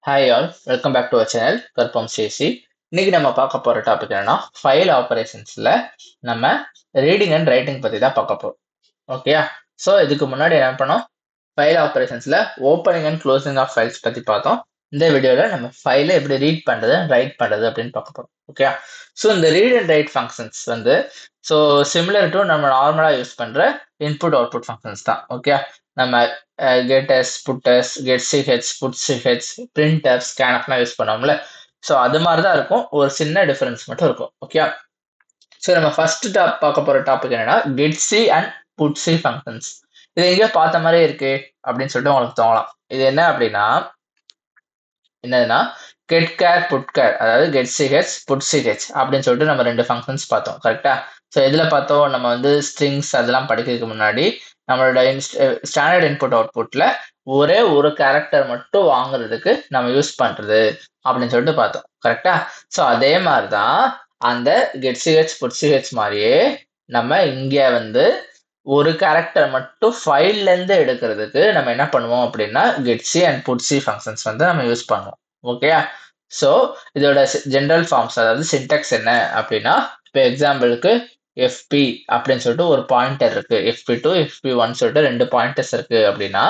Hi all, welcome back to our channel Karpam CSC. இன்னைக்கு நம்ம பார்க்க போற டாபிக் என்னன்னா ஃபைல் ஆபரேஷன்ஸ்ல நம்ம ரீடிங் அண்ட் ரைட்டிங் பத்தி தான் பார்க்க போறோம். ஓகேயா? ஸோ இதுக்கு முன்னாடி என்ன பண்ணோம், ஃபைல் ஆபரேஷன்ஸ்ல opening and closing of files பத்தி பார்த்தோம். இந்த வீடியோல நம்ம ஃபைலை எப்படி ரீட் பண்றது ரைட் பண்றது அப்படின்னு பார்க்க போறோம். ஓகே, ஸோ இந்த ரீட் அண்ட் ரைட் ஃபங்க்ஷன்ஸ் வந்து ஸோ சிமிலர் டு நம்ம நார்மலா யூஸ் பண்ற இன்புட் அவுட்புட் ஃபங்க்ஷன்ஸ் தான். ஓகே, நம்ம கெட்எஸ் புட்டஸ் கெட்சிஹெச் புட்சிஹெச் பிரிண்ட்எஃப் ஸ்கேன்எஃப்லாம் யூஸ் பண்ணோம்ல, ஸோ அது மாதிரி தான் இருக்கும், ஒரு சின்ன டிஃபரன்ஸ் மட்டும் இருக்கும். ஓகே, ஸோ நம்ம ஃபர்ஸ்ட் பார்க்க போற டாபிக் என்னன்னா கெட்சி அண்ட் புட்சி ஃபங்க்ஷன்ஸ். இது எங்கேயோ பார்த்த மாதிரியே இருக்கு அப்படின்னு சொல்லிட்டு உங்களுக்கு தோணலாம். இது என்ன அப்படின்னா என்னதுன்னா கெட் கேர் புட் கேர், அதாவது கெட் சிஹெச் புட் சிஹெச் அப்படின்னு சொல்லிட்டு நம்ம ரெண்டு ஃபங்க்ஷன்ஸ் பார்த்தோம். கரெக்டா? ஸோ இதில் பார்த்தோம், நம்ம வந்து ஸ்ட்ரிங்ஸ் அதெல்லாம் படிக்கிறதுக்கு முன்னாடி நம்மளோட ஸ்டாண்டர்ட் இன்புட் அவுட்புட்ல ஒரே ஒரு கேரக்டர் மட்டும் வாங்குறதுக்கு நம்ம யூஸ் பண்றது அப்படின்னு சொல்லிட்டு பார்த்தோம். கரெக்டா? ஸோ அதே மாதிரி தான் அந்த கெட் சிஹெச் புட் சிஹெச் மாதிரியே நம்ம இங்கே வந்து ஒரு கேரக்டர் மட்டும் ஃபைல்ல இருந்து எடுக்கிறதுக்கு நம்ம என்ன பண்ணுவோம் அப்படின்னா கெட்சி அண்ட் புட்சி ஃபங்க்ஷன்ஸ் வந்து நம்ம யூஸ் பண்ணுவோம். ஓகேயா? ஸோ இதோட ஜென்ரல் ஃபார்ம்ஸ், அதாவது சின்டெக்ஸ் என்ன அப்படின்னா, இப்போ எக்ஸாம்பிளுக்கு எஃப்பி அப்படின்னு சொல்லிட்டு ஒரு பாயிண்டர் இருக்கு, எஃப்பி2 எஃப்பி1 சொல்லிட்டு ரெண்டு பாயிண்டர்ஸ் இருக்கு அப்படின்னா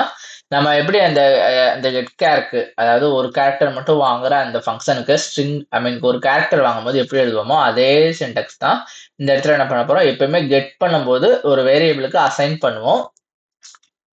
நம்ம எப்படி அந்த அந்த கெட் கேருக்கு, அதாவது ஒரு கேரக்டர் மட்டும் வாங்குற அந்த ஃபங்க்ஷனுக்கு ஸ்ட்ரிங் ஒரு கேரக்டர் வாங்கும்போது எப்படி எழுதுவோமோ அதே சின்டெக்ஸ் தான் இந்த இடத்துல என்ன பண்ண போறோம். எப்பயுமே கெட் பண்ணும்போது ஒரு வேரியபிளுக்கு அசைன் பண்ணுவோம்,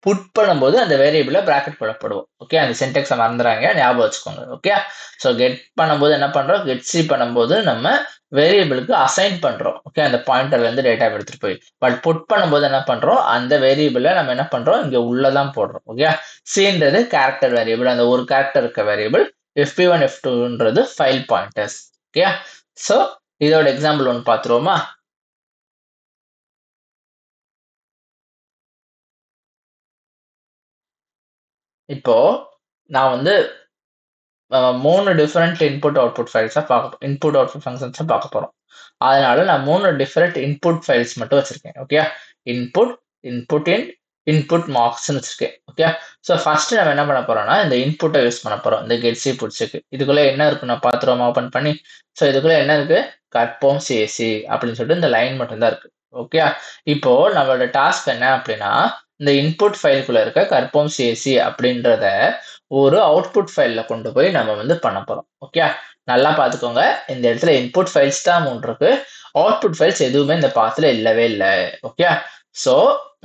புட் பண்ணும்போது அந்த வேரியபிளை பிராக்கெட் போடப்படுவோம். ஓகே, அந்த சின்டெக்ஸை மறந்துறாங்க, ஞாபகம் வச்சுக்கோங்க. ஓகே, ஸோ கெட் பண்ணும்போது என்ன பண்றோம், கெட் சி பண்ணும்போது நம்ம வேரியபிளுக்கு அசைன் பண்றோம். ஓகே, அந்த பாயிண்டர்ல இருந்து டேட்டா எடுத்துட்டு போய். பட் புட் பண்ணும்போது என்ன பண்றோம், அந்த வேரியபிளை நம்ம என்ன பண்றோம், இங்க உள்ளதான் போடுறோம். ஓகே, சின்றது கேரக்டர் வேரியபிள், அந்த ஒரு கேரக்டர் இருக்க வேரியபிள். எஃப்பி1 எஃப்2ன்றது ஃபைல் பாயிண்டர்ஸ். ஓகே, ஸோ இதோட எக்ஸாம்பிள் ஒன்று பார்த்துருவோமா? இப்போ நான் வந்து மூணு டிஃப்ரெண்ட் இன்புட் அவுட்புட் ஃபைல்ஸாக இன்புட் அவுட்புட் ஃபங்க்ஷன்ஸை பார்க்க போகிறோம். அதனால நான் மூணு டிஃப்ரெண்ட் இன்புட் ஃபைல்ஸ் மட்டும் வச்சிருக்கேன். ஓகே, இன்புட், இன்புட் இன், இன்புட் மார்க்ஸ்னு வச்சிருக்கேன். ஓகே, ஸோ ஃபர்ஸ்ட் நம்ம என்ன பண்ண போறோம்னா இந்த இன்புட்டை யூஸ் பண்ண போறோம், இந்த கெட்சி புட்ஸுக்கு. இதுக்குள்ள என்ன இருக்கு நான் பார்த்துருவோம் ஓப்பன் பண்ணி. ஸோ இதுக்குள்ள என்ன இருக்கு, கற்போம் சிஎஸ்சி அப்படின்னு சொல்லிட்டு இந்த லைன் மட்டும்தான் இருக்கு. ஓகே, இப்போ நம்மளோட டாஸ்க் என்ன அப்படின்னா இந்த இன்புட் ஃபைலுக்குள்ள இருக்க கற்போம் சிஎஸ்சி அப்படின்றத ஒரு அவுட்புட் ஃபைல்ல கொண்டு போய் நம்ம வந்து பண்ண போறோம். ஓகே, நல்லா பார்த்துக்கோங்க, இந்த இடத்துல இன்புட் ஃபைல்ஸ் தான் மூணு இருக்கு, அவுட்புட் ஃபைல்ஸ் எதுவுமே இந்த பாத்துல இல்லவே இல்லை. ஓகே, ஸோ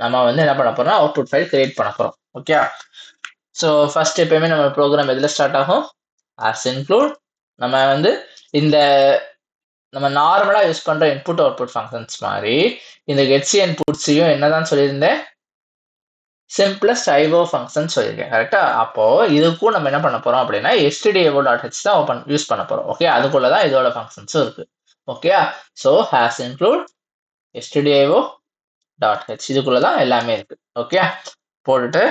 நம்ம வந்து என்ன பண்ண போறோம்னா அவுட்புட் ஃபைல் கிரியேட் பண்ண போறோம். ஓகே, ஸோ ஃபர்ஸ்ட் எப்பயுமே நம்ம ப்ரோக்ராம் எதுல ஸ்டார்ட் ஆகும், as include. நம்ம வந்து இந்த நம்ம நார்மலா யூஸ் பண்ற இன்புட் அவுட்புட் ஃபங்க்ஷன்ஸ் மாதிரி இந்த கெட்சி அண்ட் புட்சியும் என்னதான் சொல்லியிருந்தேன், சிம்பிளஸ்ட் ஐஓ ஃபங்க்ஷன் சொல்லியிருக்கேன். கரெக்டா? அப்போ இதுக்கும் நம்ம என்ன பண்ண போறோம் அப்படின்னா stdio.h தான் யூஸ் பண்ண போறோம். ஓகே, அதுக்குள்ளதான் இதோட ஃபங்க்ஷன்ஸும் இருக்கு. Okay, so hash include stdio.h, இதுக்குள்ளதான் எல்லாமே இருக்கு. ஓகே, போட்டுட்டு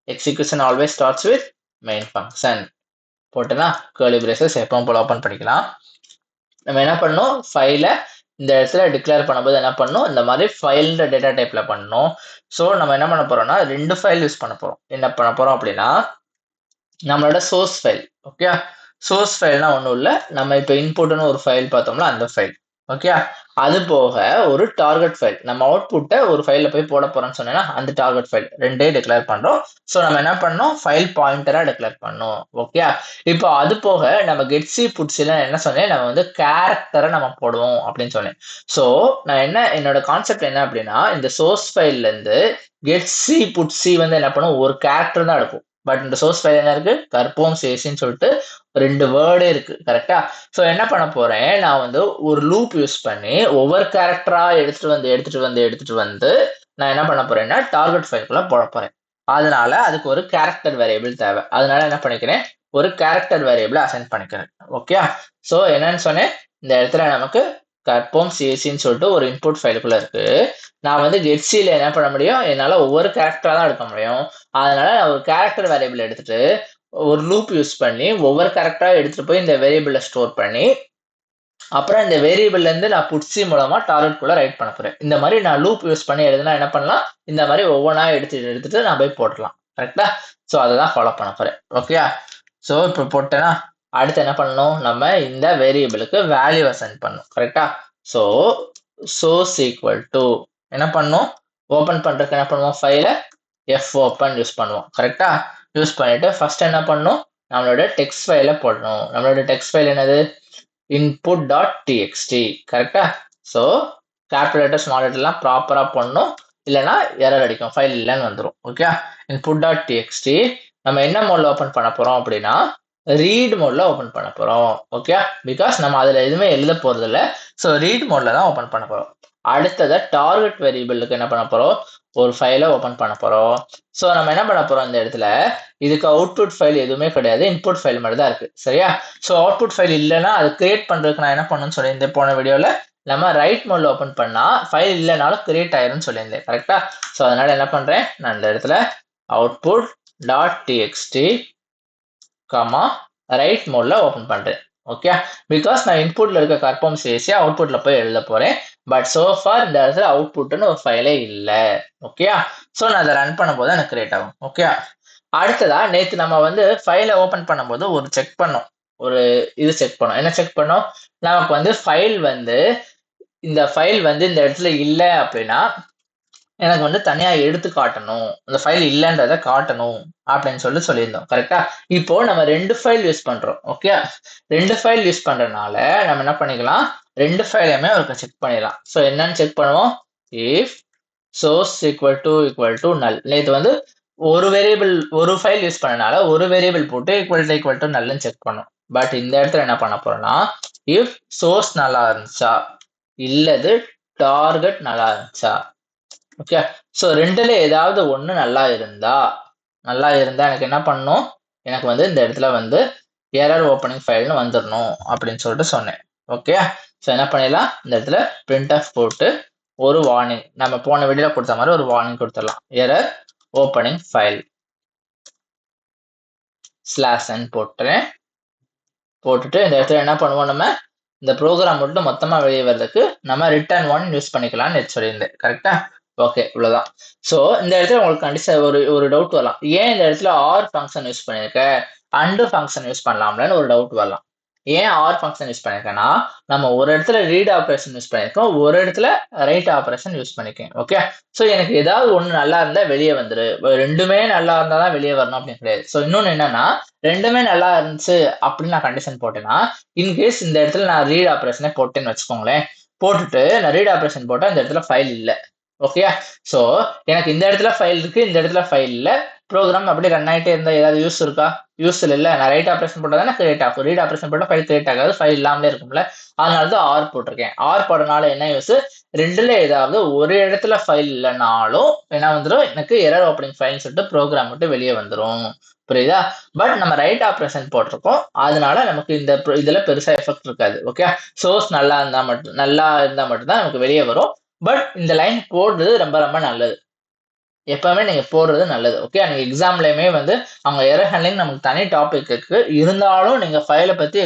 execution always starts with main function போட்டுனா கர்லி பிரேசஸ் எப்பவும் போல ஓப்பன் பண்ணிக்கலாம். நம்ம என்ன பண்ணணும், ஃபைலை இந்த இடத்துல டிக்ளேர் பண்ணும்போது என்ன பண்ணணும், இந்த மாதிரி ஃபைல்ன்ற டேட்டா டைப்ல பண்ணணும். ஸோ நம்ம என்ன பண்ண போறோம்னா ரெண்டு ஃபைல் யூஸ் பண்ண போறோம். என்ன பண்ண போறோம் அப்படின்னா நம்மளோட சோர்ஸ் ஃபைல். ஓகே, சோர்ஸ் ஃபைல்னா ஒன்றும் இல்லை, நம்ம இப்போ இன்புட்னு ஒரு ஃபைல் பார்த்தோம்ல அந்த ஃபைல். ஓகே, அது போக ஒரு டார்கெட் ஃபைல், நம்ம அவுட்புட்டை ஒரு ஃபைலில் போய் போட போறோம்னு சொன்னேன்னா அந்த டார்கெட் ஃபைல் ரெண்டே டிக்ளேர் பண்றோம். ஸோ நம்ம என்ன பண்ணோம், ஃபைல் பாயிண்டரா டிக்ளேர் பண்ணோம். ஓகே, இப்போ அது போக நம்ம கெட்சி புட்சில என்ன சொன்னேன், நம்ம வந்து கேரக்டரை நம்ம போடுவோம் அப்படின்னு சொன்னேன். ஸோ நான் என்னோட கான்செப்ட் என்ன அப்படின்னா இந்த சோர்ஸ் ஃபைல்ல இருந்து கெட்சி புட்சி வந்து என்ன பண்ணும், ஒரு கேரக்டர் தான் எடுக்கும். பட் இந்த சோர்ஸ் ஃபைல் என்ன இருக்கு, கற்போம் சேசின்னு சொல்லிட்டு ரெண்டு வேர்டே இருக்கு. கரெக்டா? ஸோ என்ன பண்ண போறேன், நான் வந்து ஒரு லூப் யூஸ் பண்ணி ஒவ்வொரு கேரக்டரா எடுத்துட்டு வந்து நான் என்ன பண்ண போறேன்னா டார்கெட் ஃபைல்குள்ள போட போறேன். அதனால அதுக்கு ஒரு கேரக்டர் வேரியபிள் தேவை. அதனால என்ன பண்ணிக்கிறேன், ஒரு கேரக்டர் வேரியபிள் அசைன் பண்ணிக்கிறேன். ஓகே, ஸோ என்னன்னு சொன்னேன், இந்த இடத்துல நமக்கு கற்போம் சிஎஸ்சின்னு சொல்லிட்டு ஒரு இன்புட் ஃபைலுக்குள்ள இருக்கு. நான் வந்து கெட்சியில என்ன பண்ண முடியும், என்னால ஒவ்வொரு கேரக்டரா தான் எடுக்க முடியும். அதனால நான் ஒரு கேரக்டர் வேரியபிள் எடுத்துட்டு ஒரு லூப் யூஸ் பண்ணி ஒவ்வொரு கேரக்டரா எடுத்துட்டு போய் இந்த வேரியபிள ஸ்டோர் பண்ணி அப்புறம் இந்த வேரியபிள்ல இருந்து நான் புட்சி மூலமா டார்கெட் குள்ள ரைட் பண்ண போறேன். இந்த மாதிரி நான் லூப் யூஸ் பண்ணி எழுதுனா என்ன பண்ணலாம், இந்த மாதிரி ஒவ்வொன்றா எடுத்துட்டு நான் போய் போடலாம். கரெக்டா? ஸோ அதை தான் ஃபாலோ பண்ண போறேன். ஓகே, ஸோ இப்போ போட்டேன்னா அடுத்து என்ன பண்ணணும், நம்ம இந்த வேரியபிளுக்கு வேல்யூ அசைன் பண்ணணும். கரெக்டா? ஸோ சோர்ஸ் ஈக்குவல் டு என்ன பண்ணணும், ஓப்பன் பண்றதுக்கு என்ன பண்ணுவோம், ஃபைல எஃப் ஓப்பன் யூஸ் பண்ணுவோம். கரெக்டா? யூஸ் பண்ணிட்டு ஃபர்ஸ்ட் என்ன பண்ணணும், நம்மளோட டெக்ஸ்ட் ஃபைல போடணும். நம்மளோட டெக்ஸ்ட் ஃபைல் என்னது, input.txt. கரெக்டா? ஸோ கேபிட்டல் லெட்டர் ஸ்மால் லெட்டர்லாம் ப்ராப்பரா போடணும், இல்லைன்னா எரர் அடிக்கும், ஃபைல் இல்லைன்னு வந்துடும். ஓகே, input.txt நம்ம என்ன மோட்ல ஓப்பன் பண்ண போறோம் அப்படின்னா ரீட் மோட்ல ஓப்பன் பண்ண போறோம். ஓகே, பிகாஸ் நம்ம அதுல எதுவுமே எழுத போறது இல்லை. ஸோ ரீட் மோட்ல தான் ஓப்பன் பண்ண போறோம். அடுத்ததை டார்கெட் வேரியபிளுக்கு என்ன பண்ண போறோம், ஒரு ஃபைலை ஓப்பன் பண்ண போறோம். ஸோ நம்ம என்ன பண்ண போறோம், இந்த இடத்துல இதுக்கு அவுட்புட் ஃபைல் எதுவுமே கிடையாது, இன்புட் ஃபைல் மட்டும் தான் இருக்கு. சரியா? ஸோ அவுட்புட் ஃபைல் இல்லைன்னா அது கிரியேட் பண்றதுக்கு நான் என்ன பண்ணணும்னு சொல்லியிருந்தேன் போன வீடியோல, நம்ம ரைட் மோட்ல ஓப்பன் பண்ணா ஃபைல் இல்லைனாலும் கிரியேட் ஆயிரும்னு சொல்லியிருந்தேன். கரெக்டா? ஸோ அதனால என்ன பண்றேன், நான் இந்த இடத்துல output.txt ரைட் மோட்ல ஓப்பன் பண்றேன். ஓகே, பிகாஸ் நான் இன்புட்ல இருக்க கர்ப்பம் சேசி அவுட்புட்ல போய் எழுத போறேன். பட் சோ ஃபார் இந்த இடத்துல அவுட்புட்னு ஒரு ஃபைலே இல்லை. ஓகே, ஸோ நான் அதை ரன் பண்ணும்போது எனக்கு கிரியேட் ஆகும். ஓகே, அடுத்ததா நேற்று நம்ம வந்து ஃபைலை ஓப்பன் பண்ணும்போது ஒரு செக் பண்ணோம், ஒரு இது செக் பண்ணோம். என்ன செக் பண்ணோம், நமக்கு வந்து ஃபைல் வந்து இந்த ஃபைல் வந்து இந்த இடத்துல இல்லை அப்படின்னா எனக்கு வந்து தனியா எடுத்து காட்டணும், இந்த ஃபைல் இல்லைன்றதை காட்டணும் அப்படின்னு சொல்லியிருந்தோம். கரெக்டா? இப்போ நம்ம 2 ஃபைல் யூஸ் பண்றோம். ஓகே, 2 ஃபைல் யூஸ் பண்றதுனால நம்ம என்ன பண்ணிக்கலாம், 2 ஃபைலையுமே ஒரு செக் பண்ணிடலாம். ஸோ என்னன்னு செக் பண்ணுவோம், இஃப் சோர்ஸ் ஈக்குவல் டு நல். நேற்று வந்து ஒரு வேரியபிள் ஒரு ஃபைல் யூஸ் பண்ணனால ஒரு வேரியபிள் போட்டு ஈக்குவல் டு நல்லுன்னு செக் பண்ணோம். பட் இந்த இடத்துல என்ன பண்ண போறோம்னா, இஃப் சோர்ஸ் நல்லா இருந்துச்சா இல்லது டார்கெட் நல்லா இருந்துச்சா. ஓகே, ஸோ ரெண்டுல ஏதாவது ஒன்று நல்லா இருந்தா எனக்கு என்ன பண்ணணும், எனக்கு வந்து இந்த இடத்துல வந்து எரர் ஓப்பனிங் ஃபைல்னு வந்துடணும் அப்படின்னு சொல்லிட்டு சொன்னேன். ஓகே, ஸோ என்ன பண்ணிடலாம், இந்த இடத்துல பிரிண்ட் ஆஃப் போட்டு ஒரு வார்னிங், நம்ம போன வீடியோல கொடுத்த மாதிரி ஒரு வார்னிங் கொடுத்துடலாம், எரர் ஓப்பனிங் ஃபைல் /n போட்டுறேன். போட்டுட்டு இந்த இடத்துல என்ன பண்ணுவோம், நம்ம இந்த ப்ரோக்ராம் மட்டும் மொத்தமா வெளியே வர்றதுக்கு நம்ம ரிட்டர்ன் 1 யூஸ் பண்ணிக்கலாம்னு சொல்லியிருந்தேன். கரெக்டா? ஓகே, இவ்வளவுதான். ஸோ இந்த இடத்துல உங்களுக்கு கண்டிப்பா ஒரு டவுட் வரலாம், ஏன் இந்த இடத்துல ஆர் ஃபங்க்ஷன் யூஸ் பண்ணியிருக்க, அண்டு ஃபங்க்ஷன் யூஸ் பண்ணலாம்லன்னு ஒரு டவுட் வரலாம். ஏன் ஆர் ஃபங்க்ஷன் யூஸ் பண்ணியிருக்கேன்னா, நம்ம ஒரு இடத்துல ரீட் ஆப்ரேஷன் யூஸ் பண்ணியிருக்கோம், ஒரு இடத்துல ரைட் ஆப்ரேஷன் யூஸ் பண்ணிருக்கேன். ஓகே, ஸோ எனக்கு ஏதாவது ஒன்று நல்லா இருந்தா வெளியே வந்துரு, ரெண்டுமே நல்லா இருந்தா தான் வெளியே வரணும் அப்படின்னு கிடையாது. ஸோ இன்னொன்று என்னன்னா, ரெண்டுமே நல்லா இருந்துச்சு அப்படின்னு நான் கண்டிஷன் போட்டேன்னா, இன்கேஸ் இந்த இடத்துல நான் ரீட் ஆப்ரேஷனே போட்டேன்னு வச்சுக்கோங்களேன், போட்டுட்டு நான் ரீட் ஆப்ரேஷன் போட்டா இந்த இடத்துல ஃபைல் இல்லை. ஓகே, ஸோ எனக்கு இந்த இடத்துல ஃபைல் இருக்கு, இந்த இடத்துல ஃபைல் இல்லை, ப்ரோக்ராம் அப்படியே ரன் ஆகிட்டே இருந்தா ஏதாவது யூஸ் இருக்கா, யூஸ் இல்லை. நான் ரைட் ஆப்ரேஷன் போட்டால் தானே கிரியேட் ஆகும், ரீட் ஆப்ரேஷன் போட்டால் ஃபைல் கிரியேட் ஆகாது, ஃபைல் இல்லாமலே இருக்கும்ல. அதனால தான் ஆர் போட்டிருக்கேன். ஆர் போடுறதுனால என்ன யூஸ், ரெண்டுல ஏதாவது ஒரு இடத்துல ஃபைல் இல்லைனாலும் என்ன வந்துடும், எனக்கு எரர் ஓப்பனிங் ஃபைல்னு சொல்லிட்டு ப்ரோக்ராம் மட்டும் வெளியே வந்துடும். புரியுதா? பட் நம்ம ரைட் ஆப்ரேஷன் போட்டிருக்கோம், அதனால நமக்கு இந்த இதுல பெருசா எஃபெக்ட் இருக்காது. ஓகே, சோர்ஸ் நல்லா இருந்தா மட்டும் தான் நமக்கு வெளியே வரும். பட் இந்த லைன் போடுறது ரொம்ப ரொம்ப நல்லது, எப்பவுமே நீங்க போடுறது நல்லது. ஓகே, நீங்க எக்ஸாம்லயுமே வந்து அவங்க எரர் ஹேண்ட்லிங் நமக்கு தனி டாபிக் இருக்கு, இருந்தாலும் நீங்க ஃபைலை பத்தி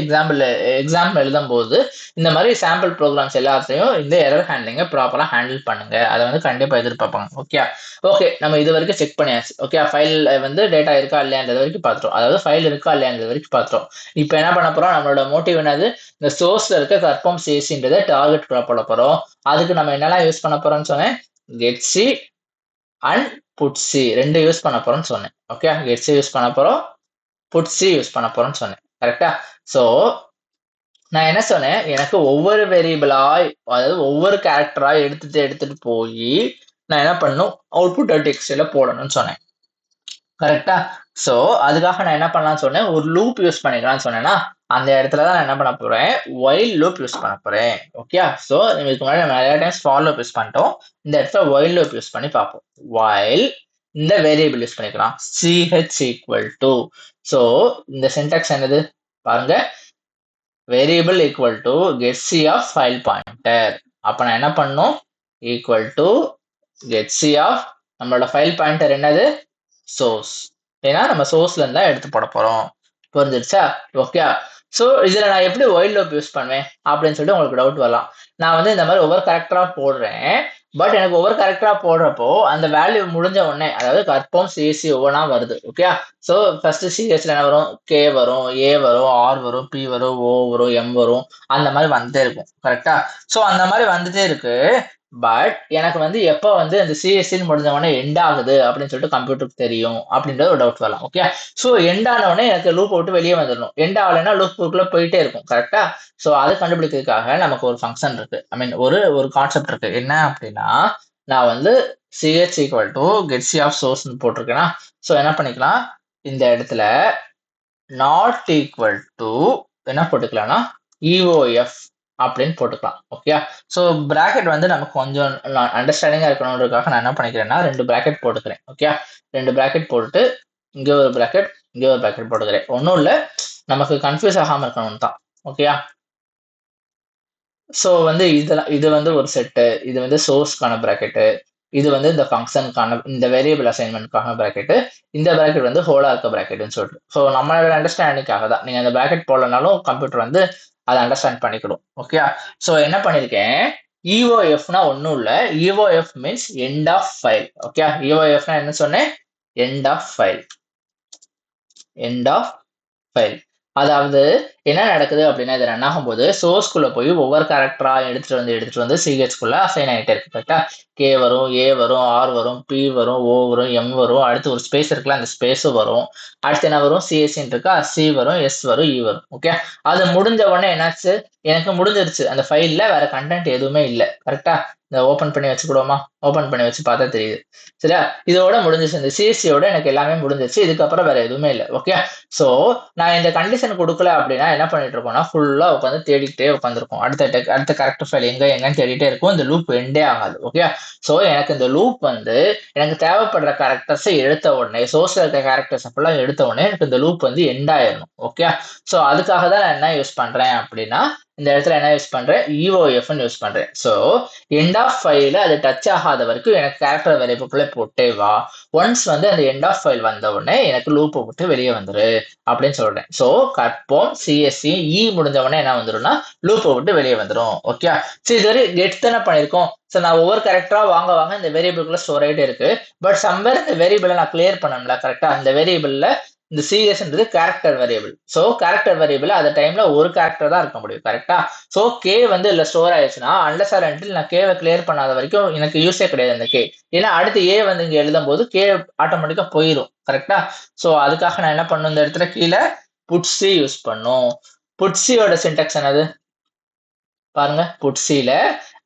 எக்ஸாம் எழுதும் போது இந்த மாதிரி சாம்பிள் ப்ரோக்ராம்ஸ் எல்லாத்தையும் இந்த எரர் ஹேண்ட்லிங்கை ப்ராப்பரா ஹேண்டில் பண்ணுங்க, அதை வந்து கண்டிப்பா எதிர்பார்ப்பாங்க. ஓகே, நம்ம இது வரைக்கும் செக் பண்ணியாச்சு. ஓகே, ஃபைல் வந்து டேட்டா இருக்கா இல்லையான்றது வரைக்கும் பார்த்துட்டோம், அதாவது ஃபைல் இருக்கா இல்லையான்றது வரைக்கும் பார்த்துட்டோம். இப்போ என்ன பண்ண போறோம், நம்மளோட மோட்டிவ் என்னது, இந்த சோர்ஸ்ல இருக்க கர்ப்பம் சேசின்றதை டார்கெட் போட போறோம். அதுக்கு நம்ம என்னெல்லாம் யூஸ் பண்ண போறோம்னு சொன்னேன், getC அண்ட் putC ரெண்டு யூஸ் பண்ண போறோம்னு சொன்னேன். ஓகே, getC யூஸ் பண்ண போறோம், putC யூஸ் பண்ண போறோம்னு சொன்னேன். கரெக்டா? ஸோ நான் என்ன சொன்னேன், எனக்கு ஒவ்வொரு வேரியபிளா, அதாவது ஒவ்வொரு கேரக்டரா எடுத்துட்டு போய் நான் என்ன பண்ணணும், output.txt போடணும்னு சொன்னேன். கரெக்டா? ஸோ அதுக்காக நான் என்ன பண்ணலாம்னு சொன்னேன், ஒரு லூப் யூஸ் பண்ணிக்கலாம்னு சொன்னேன்னா, அந்த இடத்துல தான் நான் என்ன பண்ண போறேன், while லூப் யூஸ் பண்ண போறேன். ஓகே, ஸோ இதுக்கு முன்னாடி நம்ம நிறைய டைம்ஸ் ஃபார் லூப் யூஸ் பண்ணிட்டோம், இந்த இடத்துல while லூப் யூஸ் பண்ணி பார்ப்போம். while இந்த வேரியபிள் யூஸ் பண்ணிக்கலாம், ch ஈக்குவல் டு, ஸோ இந்த சின்டாக்ஸ் என்னது பாருங்க, variable equal to getC of file pointer. அப்ப நான் என்ன பண்ணணும், ஈக்குவல் டு getC ஆஃப் நம்மளோட ஃபைல் பாயிண்டர் என்னது, சோர்ஸ். ஏன்னா நம்ம சோர்ஸ்ல இருந்தா எடுத்து போட போறோம். புரிஞ்சிருச்சா? ஓகே, ஸோ இதுல நான் எப்படி while லூப் யூஸ் பண்ணுவேன் அப்படின்னு சொல்லிட்டு உங்களுக்கு டவுட் வரலாம். நான் வந்து இந்த மாதிரி ஒவ்வொரு கேரக்டரா போடுறேன், பட் எனக்கு ஒவ்வொரு கேரக்டரா போடுறப்போ அந்த வேல்யூ முடிஞ்ச உடனே அதாவது கற்போம் சிஎஸ்சி ஒவ்வொன்றா வருது. ஓகே. ஸோ ஃபர்ஸ்ட் சிஹெச்ல என்ன வரும்? கே வரும், ஏ வரும், ஆர் வரும், பி வரும், ஓ வரும், எம் வரும், அந்த மாதிரி வந்துட்டே இருக்கும். கரெக்டா? ஸோ அந்த மாதிரி வந்துட்டே இருக்கு. பட் எனக்கு வந்து எப்போ வந்து அந்த சிஎஸ்சின்னு முடிஞ்ச உடனே எண்ட் ஆகுது அப்படின்னு சொல்லிட்டு கம்ப்யூட்டருக்கு தெரியும் அப்படின்றது ஒரு டவுட் வரலாம். ஓகே. ஸோ எண்ட் ஆன உடனே எனக்கு லூப் விட்டு வெளியே வந்துடணும். எண்ட் ஆகலைன்னா லூப்புக்குள்ள போயிட்டே இருக்கும். கரெக்டா? ஸோ அதை கண்டுபிடிக்கிறதுக்காக நமக்கு ஒரு ஃபங்க்ஷன் இருக்கு. ஐ மீன் ஒரு ஒரு கான்செப்ட் இருக்கு. என்ன அப்படின்னா நான் வந்து CH equal to get C of சோர்ஸ்னு போட்டிருக்கேன்னா, ஸோ என்ன பண்ணிக்கலாம், இந்த இடத்துல நாட் ஈக்குவல் டு என்ன போட்டுக்கலாம்னா இஓஎஃப் அப்படின்னு போட்டுக்கலாம். ஓகே. ஸோ பிராக்கெட் வந்து நமக்கு கொஞ்சம் அண்டர்ஸ்டாண்டிங்கா இருக்கணுன்றதுக்காக நான் என்ன பண்ணிக்கிறேன்னா 2 பிராக்கெட் போட்டுக்கிறேன். ஓகே. 2 பிராக்கெட் போட்டுட்டு இங்க ஒரு பிராக்கெட், இங்க ஒரு பிராக்கெட் போட்டுக்கிறேன். ஒன்றும் இல்லை, நமக்கு கன்ஃபியூஸ் ஆகாம இருக்கணும் தான். ஓகே. ஸோ வந்து இதெல்லாம் இது வந்து ஒரு செட்டு, இது வந்து சோர்ஸ்க்கான பிராக்கெட்டு, இது வந்து இந்த ஃபங்க்ஷனுக்கான இந்த வேரியபிள் அசைன்மெண்ட்கான பிராக்கெட்டு, இந்த பிராக்கெட் வந்து ஹோலா இருக்க பிராக்கெட்னு சொல்லிட்டு. ஸோ நம்மளோட அண்டர்ஸ்டாண்டிங்காக தான். நீங்க அந்த பிராக்கெட் போடலனாலும் கம்ப்யூட்டர் வந்து அதை அண்டர்ஸ்டாண்ட் பண்ணிக்கணும். ஓகே. ஸோ என்ன பண்ணியிருக்கேன், இஓஎஃப்னா ஒன்றும் இல்லை, EOF means end of file. Okay. இஓஎஃப்னா என்ன சொன்னேன்? End of file. End of file. அதாவது என்ன நடக்குது அப்படின்னா இது ரன் ஆகும்போது சோர்ஸ்குள்ள போய் ஒவ்வொரு கேரக்டரா எடுத்துட்டு வந்து சிஹெச்குள்ள அசைன் ஆகிட்டே இருக்கு. கரெக்டா? கே வரும், ஏ வரும், ஆர் வரும், பி வரும், ஓ வரும், எம் வரும், அடுத்து ஒரு ஸ்பேஸ் இருக்குல்ல அந்த ஸ்பேஸும் வரும், அடுத்து என்ன வரும், சிஎஸ்சின்னு இருக்கா, சி வரும், எஸ் வரும், இ வரும். ஓகே. அது முடிஞ்ச உடனே என்னாச்சு, எனக்கு முடிஞ்சிருச்சு, அந்த ஃபைல்ல வேற கண்டென்ட் எதுவுமே இல்லை. கரெக்டா? இந்த ஓபன் பண்ணி வச்சுக்கிடுவோமா? ஓபன் பண்ணி வச்சு பார்த்தா தெரியுது. சரியா? இதோட முடிஞ்சிச்சு, இந்த சிஎஸ்சியோட எனக்கு எல்லாமே முடிஞ்சிருச்சு. இதுக்கப்புறம் வேற எதுவுமே இல்லை. ஓகே. ஸோ நான் இந்த கண்டிஷன் கொடுக்கல அப்படின்னா என்ன பண்ணிட்டு இருக்கோம்னா ஃபுல்லா உட்காந்து தேடிக்கிட்டே உட்காந்துருக்கும். அடுத்த கரெக்ட் ஃபைல் எங்கன்னு தேடிட்டே இருக்கும். இந்த லூப் எண்டே ஆகாது. ஓகே. ஸோ எனக்கு இந்த லூப் வந்து எனக்கு தேவைப்படுற கேரக்டர்ஸை எடுத்த உடனே, சோர்ஸ்ல இருக்க கேரக்டர்ஸ் ஃபுல்லாக எடுத்த உடனே எனக்கு இந்த லூப் வந்து எண்ட் ஆயிடணும். ஓகே. ஸோ அதுக்காக தான் நான் என்ன யூஸ் பண்றேன் அப்படின்னா இந்த இடத்துல என்ன யூஸ் பண்றேன், இஓஎஃப்னு யூஸ் பண்றேன். ஸோ எண்ட் ஆஃப் ஃபைல அது டச் ஆகாத வரைக்கும் எனக்கு கேரக்டர் வேரியபிள்குள்ளே போட்டே வா. ஒன்ஸ் வந்து அந்த எண்ட் ஆஃப் ஃபைல் வந்த உடனே எனக்கு லூப்பை விட்டு வெளியே வந்துரு அப்படின்னு சொல்றேன். ஸோ கற்போம் சிஎஸ்சி இ முடிஞ்ச உடனே என்ன வந்துடும்னா லூப்பை விட்டு வெளியே வந்துடும். ஓகே. ஸோ இதுவரை கெட் தானே பண்ணியிருக்கோம். ஸோ நான் ஒவ்வொரு கேரக்டரா வாங்க இந்த வேரியபிள்குள்ள ஸ்டோர் ஆகிட்டே இருக்கு. பட் சம்வேர் இந்த வேரியபிளை நான் கிளியர் பண்ணணும்ல. கரெக்டா? அந்த வேரியபிள்ல இந்த சிஎஸ்ன்றது character variable. So character variable அந்த டைம்ல ஒரு கேரக்டர் தான் இருக்க முடியும். கரெக்டா? ஸோ கே வந்து இல்ல ஸ்டோர் ஆயிடுச்சுன்னா அண்டர்ஸ் ஆர் அன்டில் நான் கேவை கிளியர் பண்ணாத வரைக்கும் எனக்கு யூஸே கிடையாது அந்த கே. ஏன்னா அடுத்து ஏ வந்து இங்க எழுதும் போது கே ஆட்டோமேட்டிக்கா போயிடும். கரெக்டா? ஸோ அதுக்காக நான் என்ன பண்ணும், இந்த இடத்துல கீழே புட்சி யூஸ் பண்ணும். புட்சியோட சின்டாக்ஸ் என்னது பாருங்க. புட்சியில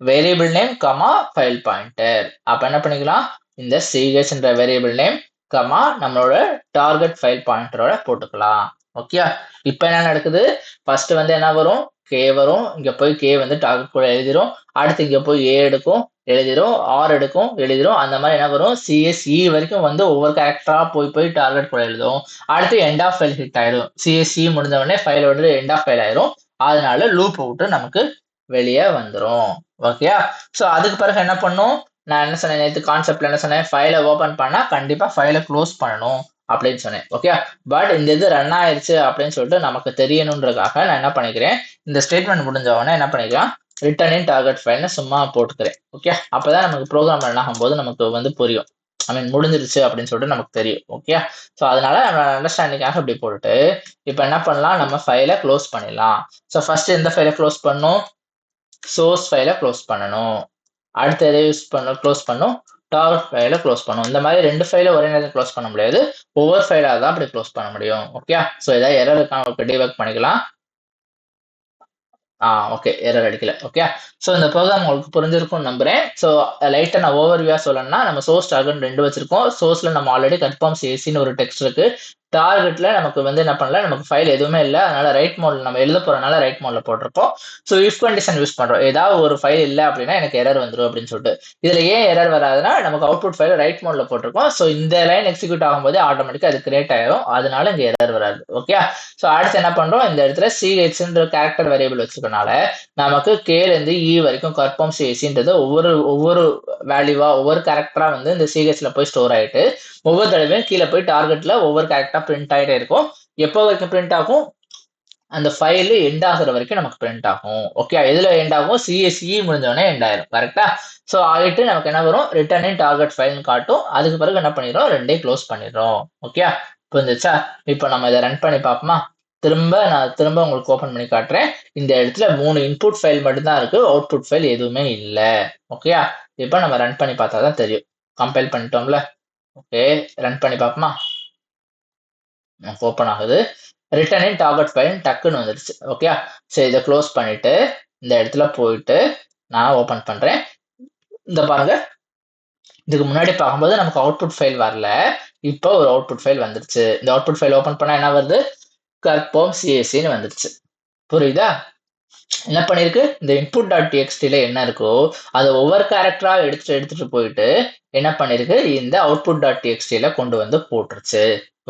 variable name comma file pointer. அப்ப என்ன பண்ணிக்கலாம், இந்த சிஹெச்ன்ற வேரியபிள் நேம் கமா நம்மளோட டார்கெட் ஃபைல் பாயிண்டரோட போட்டுக்கலாம். ஓகே. இப்போ என்ன நடக்குது, ஃபர்ஸ்ட் வந்து என்ன வரும், கே வரும். இங்க போய் கே வந்து டார்கெட் கூட எழுதிரும். அடுத்து இங்க போய் ஏ எடுக்கும் எழுதிரும், ஆர் எடுக்கும் எழுதிரும். அந்த மாதிரி என்ன வரும், சிஎஸ்இ வரைக்கும் வந்து ஒவ்வொரு கேரக்டரா போய் டார்கெட் கூட எழுதும். அடுத்து எண்ட் ஆஃப் ஃபைல் ஹிட் ஆயிடும். சிஎஸ்இ முடிஞ்ச உடனே ஃபைலோட எண்ட் ஆஃப் ஃபைல் ஆயிரும். அதனால லூப் விட்டு நமக்கு வெளியே வந்துடும். ஓகே. ஸோ அதுக்கு பிறகு என்ன பண்ணும், நான் என்ன சொன்னேன் நேற்று கான்செப்ட்ல என்ன சொன்னேன், ஃபைலை ஓபன் பண்ணா கண்டிப்பா ஃபைலை க்ளோஸ் பண்ணணும் அப்படின்னு சொன்னேன். ஓகே. பட் இந்த இது ரன் ஆயிருச்சு அப்படின்னு சொல்லிட்டு நமக்கு தெரியணுன்றதுக்காக நான் என்ன பண்ணிக்கிறேன், இந்த ஸ்டேட்மெண்ட் முடிஞ்ச உடனே என்ன பண்ணிக்கலாம், ரிட்டர்ன் இன் டார்கெட் ஃபைல்னு சும்மா போட்டுக்கிறேன். ஓகே. அப்பதான் நமக்கு ப்ரோக்ராம் ரன் ஆகும்போது நமக்கு வந்து புரியும், ஐ மீன் முடிஞ்சிருச்சு அப்படின்னு சொல்லிட்டு நமக்கு தெரியும். ஓகே. ஸோ அதனால நம்ம அண்டர்ஸ்டாண்டிங்காக இப்படி போட்டுட்டு இப்போ என்ன பண்ணலாம், நம்ம ஃபைலை க்ளோஸ் பண்ணிடலாம். ஸோ ஃபர்ஸ்ட் எந்த ஃபைலை க்ளோஸ் பண்ணும், சோர்ஸ் ஃபைலை க்ளோஸ் பண்ணணும். அடுத்து எதை க்ளோஸ் பண்ணும், டார்கெட் ஃபைலை க்ளோஸ் பண்ணும். இந்த மாதிரி 2 ஃபைலை ஒரே நேரத்தில் க்ளோஸ் பண்ண முடியாது, ஒவ்வொரு ஃபைலாக தான் அப்படி க்ளோஸ் பண்ண முடியும். ஓகே. ஸோ ஏதாவது எரர் இருக்கான்னு டிபக் பண்ணிக்கலாம். ஓகே, எரர் அடிக்கல. ஓகே. ஸோ இந்த ப்ரோக்ராம் உங்களுக்கு புரிஞ்சிருக்கும்னு நம்புறேன். ஸோ லைட்டாக நான் ஓவர்வியூவா சொல்லணும்னா நம்ம சோர்ஸ் டார்கெட் 2 வச்சிருக்கோம். சோர்ஸ்ல நம்ம ஆல்ரெடி கன்ஃபார்ம் சிஎஸ்சின்னு ஒரு டெக்ஸ்ட் இருக்கு. டார்கெட்ல நமக்கு வந்து என்ன பண்ணல, நமக்கு ஃபைல் எதுவுமே இல்லை. அதனால ரைட் மோட்ல நம்ம எழுத போறதுனால ரைட் மோட்ல போட்டிருப்போம். ஸோ இஃப் கண்டிஷன் யூஸ் பண்றோம், ஏதாவது ஒரு ஃபைல் இல்லை அப்படின்னா எனக்கு எரர் வந்துடும் அப்படின்னு சொல்லிட்டு. இதுல ஏன் எரர் வராதுன்னா நமக்கு அவுட்புட் ஃபைல் ரைட் மோட்ல போட்டிருக்கோம். ஸோ இந்த லைன் எக்ஸிக்யூட் ஆகும்போது ஆட்டோமேட்டிக்கா அது கிரியேட் ஆயிரும். அதனால இங்க எரர் வராது. ஓகே. ஸோ அடுத்து என்ன பண்றோம், இந்த இடத்துல சிஹெச்ன்ற கேரக்டர் வேரியபிள் வச்சிருக்கனால நமக்கு கேல இருந்து இ வரைக்கும் கன்ஃபார்ம் சிஎஸ்சின்றது ஒவ்வொரு வேல்யூவா ஒவ்வொரு கேரக்டரா வந்து இந்த சிஹெச்ல போய் ஸ்டோர் ஆயிட்டு ஒவ்வொரு தடவையும் கீழே போய் டார்கெட்ல ஒவ்வொரு கேரக்டரா பிரிண்ட் ஆகிட்டே இருக்கும். எப்போ வரைக்கும் பிரிண்ட் ஆகும், அந்த ஃபைல் எண்ட் ஆகுற வரைக்கும் நமக்கு பிரிண்ட் ஆகும். ஓகே, எதுல எண்ட் ஆகும்? சிஎஸ்இ முடிஞ்சோடனே எண்ட் ஆயிரும். கரெக்டா? ஸோ ஆகிட்டு நமக்கு என்ன வரும்? ரிட்டர்ன் இன் டார்கெட் ஃபைல்னு காட்டும். அதுக்கு பிறகு என்ன பண்ணிடுறோம்? ரெண்டையும் க்ளோஸ் பண்ணிடுறோம். ஓகே, புரிஞ்சிச்சா? இப்போ நம்ம இதை ரன் பண்ணி பார்ப்போமா? நான் திரும்ப உங்களுக்கு ஓப்பன் பண்ணி காட்டுறேன். இந்த இடத்துல 3 இன்புட் ஃபைல் மட்டும்தான் இருக்கு. அவுட்புட் ஃபைல் எதுவுமே இல்லை. ஓகே, இப்போ நம்ம ரன் பண்ணி பார்த்தா தான் தெரியும். கம்பைல் பண்ணிட்டோம்ல. ஓகே, ரன் பண்ணி பார்ப்போமா? ஓப்பன் ஆகுது. ரிட்டர்ன் இன் டார்கெட் ஃபைல் டக்குன்னு வந்துருச்சு. ஓகே, சரி இதை க்ளோஸ் பண்ணிட்டு இந்த இடத்துல போயிட்டு நான் ஓப்பன் பண்றேன். இந்த பாருங்க, இதுக்கு முன்னாடி பார்க்கும்போது நமக்கு அவுட்புட் ஃபைல் வரல. இப்போ ஒரு அவுட்புட் ஃபைல் வந்துருச்சு. இந்த அவுட்புட் ஃபைல் ஓப்பன் பண்ணா என்ன வருது? கற்போம் சிஎஸ்சின்னு வந்துருச்சு. புரியுதா? என்ன பண்ணிருக்கு? இந்த இன்புட் டாட் டிஎக்ஸ்டில என்ன இருக்கோ அதை ஒவ்வொரு கேரக்டரா எடுத்துட்டு போயிட்டு என்ன பண்ணிருக்கு? இந்த அவுட்புட் டாட் டிஎக்ஸ்டில கொண்டு வந்து போட்டுருச்சு.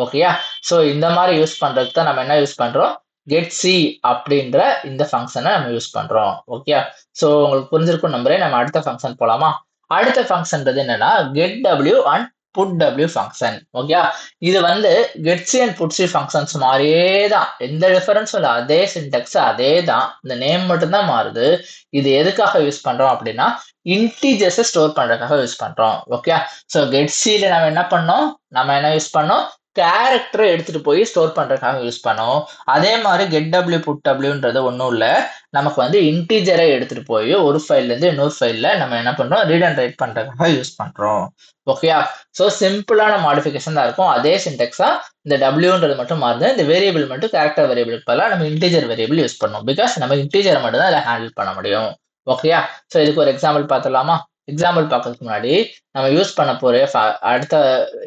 ஓகேயா? ஸோ இந்த மாதிரி யூஸ் பண்றதுக்கு தான் நம்ம என்ன யூஸ் பண்றோம்? கெட் சி அப்படின்ற இந்த ஃபங்க்ஷனை நம்ம யூஸ் பண்றோம். ஓகே, ஸோ உங்களுக்கு புரிஞ்சிருக்கும் நம்புறேன். நம்ம அடுத்த ஃபங்க்ஷன் போலாமா? அடுத்த ஃபங்க்ஷன்றது என்னன்னா get W and put W function. Okay, இது வந்து கெட்சி அண்ட் புட்சி ஃபங்க்ஷன்ஸ் மாதிரியே தான், எந்த டிஃபரன்ஸும் இல்லை, அதே சின்டெக்ஸ் அதே தான், இந்த நேம் மட்டும்தான் மாறுது. இது எதுக்காக யூஸ் பண்றோம் அப்படின்னா இன்டீஜர்ஸை ஸ்டோர் பண்றதுக்காக யூஸ் பண்றோம். ஓகே, ஸோ கெட்சியில நம்ம என்ன பண்ணோம்? நம்ம என்ன யூஸ் பண்ணோம்? கேரக்டரை எடுத்துட்டு போய் ஸ்டோர் பண்றதுக்காக யூஸ் பண்ணோம். அதே மாதிரி கெட் டபிள்யூ புட் டபிள்யூன்றது ஒன்றும் இல்லை, நமக்கு வந்து இன்டீஜரை எடுத்துட்டு போய் ஒரு ஃபைல்ல இருந்து இன்னொரு ஃபைல்ல நம்ம என்ன பண்றோம்? ரீட் அண்ட் ரைட் பண்றதுக்காக யூஸ் பண்றோம். ஓகேயா? ஸோ சிம்பிளான மாடிஃபிகேஷன் தான் இருக்கும். அதே சின்டெக்ஸா இந்த டபிள்யூன்றது மட்டும் மாறுது. இந்த வேரியபிள் மட்டும் கேரக்டர் வேரியபிளுக்கு பதிலாக நம்ம இன்டீஜர் வேரியபிள் யூஸ் பண்ணோம். பிகாஸ் நம்ம இன்டீஜரை மட்டும் தான் அதை ஹேண்டில் பண்ண முடியும். ஓகேயா? ஸோ இதுக்கு ஒரு எக்ஸாம்பிள் பார்த்துடலாமா? எக்ஸாம்பிள் பார்க்கறதுக்கு முன்னாடி நம்ம யூஸ் பண்ண போற அடுத்த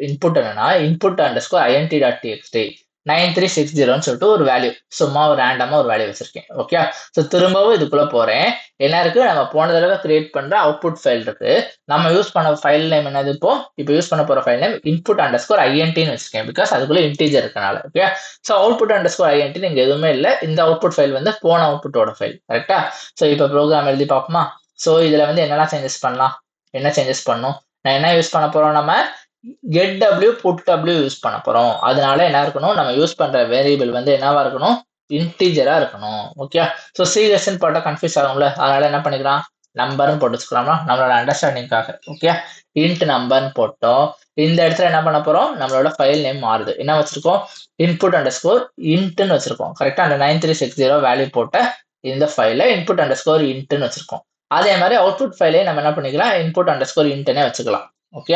இன்புட் என்னன்னா input underscore INT dot TXT 9360 சொல்லிட்டு ஒரு வேல்யூ, சும்மா ஒரு ரேண்டமா ஒரு வேல்யூ வச்சிருக்கேன். ஓகே, ஸோ திரும்பவும் இதுக்குள்ள போறேன். என்ன இருக்கு? நம்ம போன தடவை கிரியேட் பண்ற அவுட்புட் ஃபைல் இருக்கு. நம்ம யூஸ் பண்ண ஃபைல் நேம் என்னது? இப்போ யூஸ் பண்ண போற file name input underscore ஐஎன்டின்னு வச்சிருக்கேன். பிகாஸ் அதுக்குள்ள இன்டீஜர் இருக்கனால. Okay, so output underscore INT இங்க எதுவுமே இல்லை. இந்த அவுட்புட் ஃபைல் வந்து போன அவுட்புட்டோட ஃபைல். கரெக்டா? ஸோ இப்போ ப்ரோக்ராம் எழுதி பார்ப்போமா? ஸோ இதுல வந்து என்னெல்லாம் சேஞ்சஸ் பண்ணலாம்? என்ன சேஞ்சஸ் பண்ணும்? நான் என்ன யூஸ் பண்ண போறோம்? நம்ம get W put W use பண்ண போறோம். அதனால என்ன இருக்கணும்? நம்ம யூஸ் பண்ற வேரியபிள் வந்து என்னவா இருக்கணும்? இன்டீஜரா இருக்கணும். ஓகே, ஸோ சிஎஸ்ன்னு போட்டா கன்ஃபியூஸ் ஆகும்ல, அதனால என்ன பண்ணிக்கலாம்? நம்பர்னு போட்டு வச்சுக்கலாமா நம்மளோட அண்டர்ஸ்டாண்டிங்காக. ஓகே, இன்ட் நம்பர்னு போட்டோம். இந்த இடத்துல என்ன பண்ண போறோம்? நம்மளோட ஃபைல் நேம் மாறுது. என்ன வச்சிருக்கோம்? இன்புட் அண்டர் ஸ்கோர் இன்ட்னு வச்சிருக்கோம். கரெக்டா? அந்த 9360 வேல்யூ போட்ட இந்த ஃபைல இன்புட் அண்டர் ஸ்கோர் இன்ட்னு வச்சிருக்கோம். அதே மாதிரி அவுட்புட் ஃபைலே நம்ம என்ன பண்ணிக்கலாம்? இன்புட் அண்டர் ஸ்கோர் இன்ட்னே வச்சுக்கலாம். ஓகே,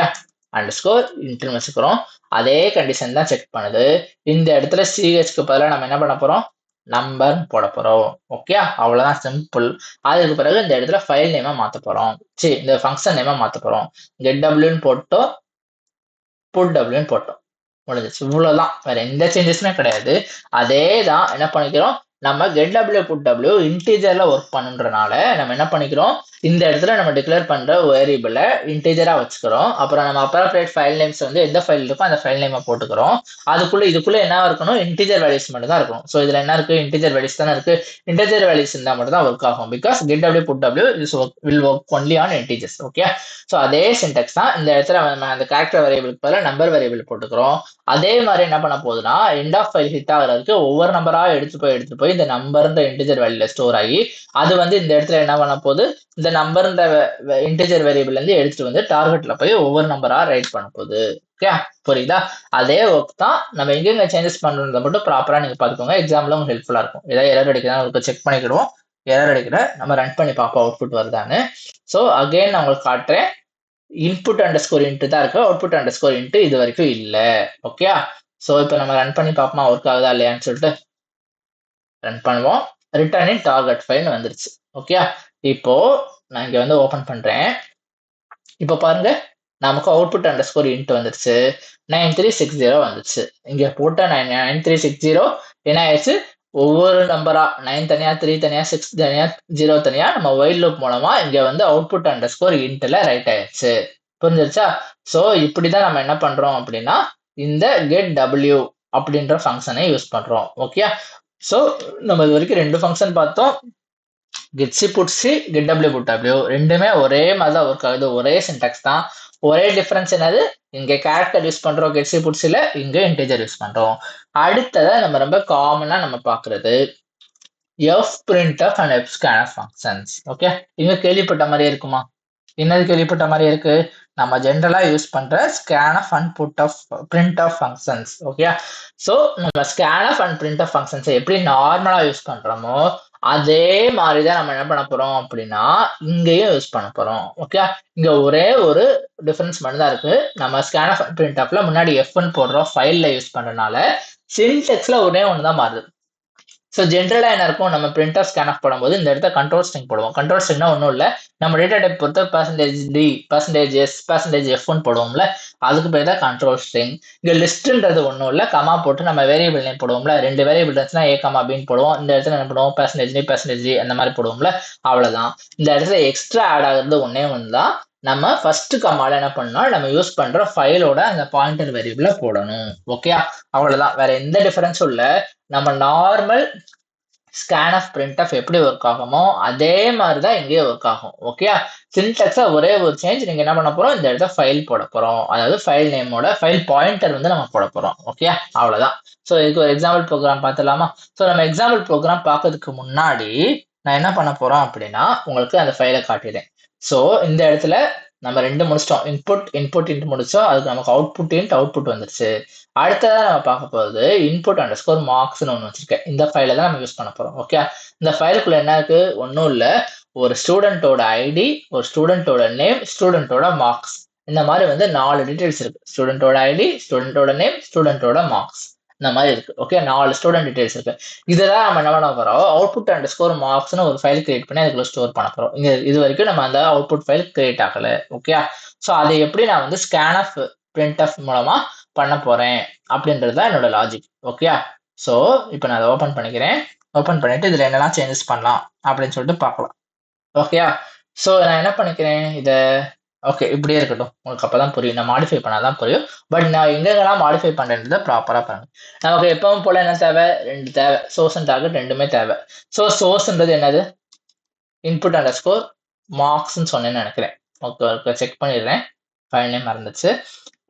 அண்டர் ஸ்கோர் இன்ட்னு வச்சுக்கிறோம். அதே கண்டிஷன் தான் செக் பண்ணுது. இந்த இடத்துல சிஹெச்க்கு பதிலாக நம்ம என்ன பண்ண போறோம்? நம்பர் போட போறோம். ஓகே, அவ்வளவுதான், சிம்பிள். அதுக்கு பிறகு இந்த இடத்துல ஃபைல் நேமா மாத்த போறோம். சரி, இந்த ஃபங்க்ஷன் நேமா மாத்த போறோம். கெட் டபிள்யூன்னு போட்டோம், புட் டபிள்யூன்னு போட்டோம். முடிஞ்சிச்சு. இவ்வளவுதான், வேற எந்த சேஞ்சஸுமே கிடையாது. அதே தான் என்ன பண்ணிக்கிறோம்? நம்ம கெட் டபிள்யூ புட் டபிள்யூ இன்டீஜர்ல ஒர்க் பண்ணுன்றனால நம்ம என்ன பண்ணிக்கிறோம்? இந்த இடத்துல நம்ம டிக்ளேர் பண்ற வேரியபிளை இன்டீஜரா வச்சுக்கிறோம். அப்புறம் நம்ம அப்ராப்ரியேட் ஃபைல் நேம்ஸ் வந்து எந்த ஃபைல் இருக்கோ அந்த ஃபைல் நேமை போட்டுக்கிறோம். இதுக்குள்ள என்ன இருக்கணும்? இன்டீஜர் வேல்யூஸ் மட்டும் தான் இருக்கணும். ஸோ இதுல என்ன இருக்கு? இன்டீஜர் வேல்யூஸ் தானே இருக்கு. இன்டீஜர் வேல்யூஸ் இருந்தா மட்டும் தான் ஒர்க் ஆகும். Because get W put W will work only on integers. Okay, so அதே சின்டெக்ஸ் தான். இந்த இடத்துல நம்ம அந்த கேரக்டர் வேரியபிளுக்கு பதிலாக நம்பர் வேரியபிள் போட்டுக்கிறோம். அதே மாதிரி என்ன பண்ண போகுதுன்னா எண்ட் ஆஃப் ஃபைல் ஹிட் ஆகிறதுக்கு ஒவ்வொரு நம்பரா எடுத்துட்டு போய் இந்த நம்பர்ன்ற இன்டிஜர் வேல்யூல ஸ்டோர் ஆகி அது வந்து இந்த இடத்துல என்ன பண்ண போகுது? இந்த நம்பர்ன்ற இன்டிஜர் வேரியபிள்ல இருந்து எடுத்துட்டு வந்து டார்கெட்ல போய் ஒவ்வொரு நம்பரா ரைட் பண்ண போகுது. ஓகே, புரியுதா? அதே ஒர்க் தான். நம்ம எங்கெங்க சேஞ்சஸ் பண்றதை மட்டும் ப்ராப்பரா நீங்க பாத்துக்கோங்க. எக்ஸாம்ல உங்களுக்கு ஹெல்ப்ஃபுல்லா இருக்கும். ஏதாவது எரர் அடிக்கிறதா உங்களுக்கு செக் பண்ணிக்கிடுவோம். எரர் அடிக்கிற நம்ம ரன் பண்ணி பார்ப்போம் அவுட்புட் வருதான்னு. ஸோ அகைன் நான் உங்களுக்கு காட்டுறேன். இன்புட் அண்டர் ஸ்கோர் இன்ட்டு தான் இருக்கு, அவுட்புட் அண்டர் ஸ்கோர் இன்ட்டு இது வரைக்கும் இல்லை. ஓகே, ஸோ இப்போ நம்ம ரன் பண்ணி பார்ப்போமா ஒர்க் ஆகுதா இல்லையான்னு சொல்லிட்டு ரன் பண்ணுவோம். ரிட்டர்ன் இன் டார்கெட் ஃபைல்னு வந்துருச்சு. ஓகே, இப்போ நான் இங்க வந்து ஓபன் பண்றேன். இப்போ பாருங்க, நமக்கு அவுட்புட் அண்டர் ஸ்கோர் இன்ட் வந்துருச்சு. 9360 வந்துச்சு. இங்க போட்ட 9360 என்ன ஆயிடுச்சு? ஒவ்வொரு நம்பரா 9 தனியா, 3 தனியா, 6 தனியா, 0 தனியா நம்ம வைல் லூப் மூலமா இங்க வந்து அவுட்புட் அண்டர் ஸ்கோர் இன்ட்ல ரைட் ஆயிடுச்சு. புரிஞ்சிருச்சா? ஸோ இப்படிதான் நம்ம என்ன பண்றோம் அப்படின்னா இந்த கெட் டபிள்யூ அப்படின்ற ஃபங்க்ஷனை யூஸ் பண்றோம். ஓகே, ஸோ நம்ம இது வரைக்கும் 2 ஃபங்க்ஷன் பார்த்தோம். Getsy புட்சி, get W put W ரெண்டுமே ஒரே மாதிரி தான் ஒர்க் ஆகுது. ஒரே சின்டாக்ஸ் தான். ஒரே டிஃபரன்ஸ் என்னது? இங்க கேரக்டர் யூஸ் பண்றோம் கெட்சி புட்சில, இங்க இன்டிஜர் யூஸ் பண்றோம். அடுத்ததா நம்ம ரொம்ப காமனா நம்ம பாக்குறது fprintf and fscanf functions. Okay, இங்க கேள்விப்பட்ட மாதிரியே இருக்குமா? என்னது கேள்விப்பட்ட மாதிரி இருக்கு? நம்ம ஜென்ரலா யூஸ் பண்ற scanf and printf functions. Okay, so நம்ம scanf and printf functions எப்படி நார்மலா யூஸ் பண்றோமோ அதே மாதிரி தான் நம்ம என்ன பண்ண போறோம் அப்படின்னா இங்கேயும் யூஸ் பண்ண போறோம். ஓகே, இங்க ஒரே ஒரு டிஃபரன்ஸ் மட்டும் தான் இருக்கு. நம்ம scanf and printfல முன்னாடி fன்னு போடுறோம், ஃபைல்ல யூஸ் பண்றதுனால சின்டெக்ஸ்ல ஒரே ஒன்று தான் மாறுது. ஸோ ஜென்ரலா என்ன இருக்கும், நம்ம பிரிண்ட் ஆஃப் ஸ்கேன் ஆஃப் பண்ணும்போது இந்த இடத்துல கண்ட்ரோல் ஸ்ட்ரிங் போடுவோம். கண்ட்ரோல் ஸ்ட்ரிங்னா ஒன்றும் இல்லை, நம்ம டேட்டா டைப் பொறுத்த %d %s %f1 போடுவோம்ல, அதுக்கு பேர் தான் கண்ட்ரோல் ஸ்ட்ரிங். இங்க லிஸ்ட்ன்றது ஒன்றும் இல்லை, கமா போட்டு நம்ம வேரியபிள் நேம் போடுவோம்ல, 2 வேரியபிள் இருந்துச்சுன்னா a கமா பின்னு போடுவோம். இந்த இடத்துல என்ன பண்ணுவோம், %d அந்த மாதிரி போடுவோம்ல, அவ்வளவுதான். இந்த இடத்துல எக்ஸ்ட்ரா ஆட் ஆகுறது ஒன்னே ஒன்று தான். நம்ம ஃபர்ஸ்ட் கமால என்ன பண்ணோம், நம்ம யூஸ் பண்ற ஃபைலோட அந்த பாயிண்டர் வேரியபிள போடணும். ஓகே, அவ்வளவுதான், வேற எந்த டிஃபரன்ஸும் இல்லை. நம்ம நார்மல் scanf printf எப்படி ஒர்க் ஆகுமோ அதே மாதிரி தான் இங்கேயே ஒர்க் ஆகும். ஓகே, சின்டாக்ஸா ஒரே ஒரு சேஞ்ச், நீங்க என்ன பண்ண போறோம், இந்த இடத்துல ஃபைல் போட போறோம், அதாவது ஃபைல் நேமோட ஃபைல் பாயிண்டர் வந்து நம்ம போட போறோம். ஓகே, அவ்வளவுதான். ஸோ இதுக்கு ஒரு எக்ஸாம்பிள் ப்ரோக்ராம் பார்த்துலாமா? ஸோ நம்ம எக்ஸாம்பிள் ப்ரோக்ராம் பார்க்கறதுக்கு முன்னாடி நான் என்ன பண்ண போறோம் அப்படின்னா உங்களுக்கு அந்த ஃபைலை காட்டிடுறேன். ஸோ இந்த இடத்துல நம்ம 2 முடிச்சிட்டோம், இன்புட் இன்ட் முடிச்சோம், அதுக்கு நமக்கு அவுட்புட் வந்துருச்சு. அடுத்ததான் நம்ம பார்க்க போகிறது input_marks ஒன்று வச்சிருக்கேன். இந்த ஃபைலை தான் நம்ம யூஸ் பண்ண போறோம். ஓகே, இந்த ஃபைலுக்குள்ள என்ன இருக்கு, ஒன்றும் இல்லை, ஒரு ஸ்டூடெண்டோட ஐடி, ஒரு ஸ்டூடெண்டோட நேம், ஸ்டூடெண்டோட மார்க்ஸ், இந்த மாதிரி வந்து 4 டீடைல்ஸ் இருக்கு. ஸ்டூடெண்டோட ஐடி, ஸ்டூடெண்டோட நேம், ஸ்டூடெண்டோட மார்க்ஸ், இந்த மாதிரி இருக்கு. ஓகே, 4 ஸ்டூடெண்ட் டீடைல்ஸ் இருக்கு. இதெல்லாம் நம்ம என்ன பண்ண போறோம், output_marksனு ஒரு ஃபைல் கிரியேட் பண்ணி அதுக்குள்ள ஸ்டோர் பண்ண போறோம். இங்க இது வரைக்கும் நம்ம அந்த அவுட்புட் ஃபைல் கிரியேட் ஆகல. ஓகே, ஸோ அதை எப்படி நான் வந்து scanf printf மூலமா பண்ண போறேன் அப்படின்றது தான் என்னோட லாஜிக். ஓகே, ஸோ இப்போ நான் அதை ஓப்பன் பண்ணிக்கிறேன். ஓப்பன் பண்ணிட்டு இதுல என்னெல்லாம் சேஞ்சஸ் பண்ணலாம் அப்படின்னு சொல்லிட்டு பார்க்கலாம். ஓகே, ஸோ நான் என்ன பண்ணிக்கிறேன் இதை, ஓகே இப்படியே இருக்கட்டும், உங்களுக்கு அப்பதான் புரியும், நான் மாடிஃபை பண்ணாதான் புரியும். பட் நான் எங்கெங்கெல்லாம் மாடிஃபை பண்றேன்றதை ப்ராப்பரா பண்ணுங்க. நமக்கு எப்பவும் போல என்ன தேவை, 2 தேவை, சோர்ஸ் அண்ட் டார்கெட் ரெண்டுமே தேவை. ஸோ சோர்ஸ்ன்றது என்னது, input_marks சொன்னேன்னு நினைக்கிறேன். ஓகே, செக் பண்ணிடுறேன், ஃபைல் நேம் மறந்துச்சு.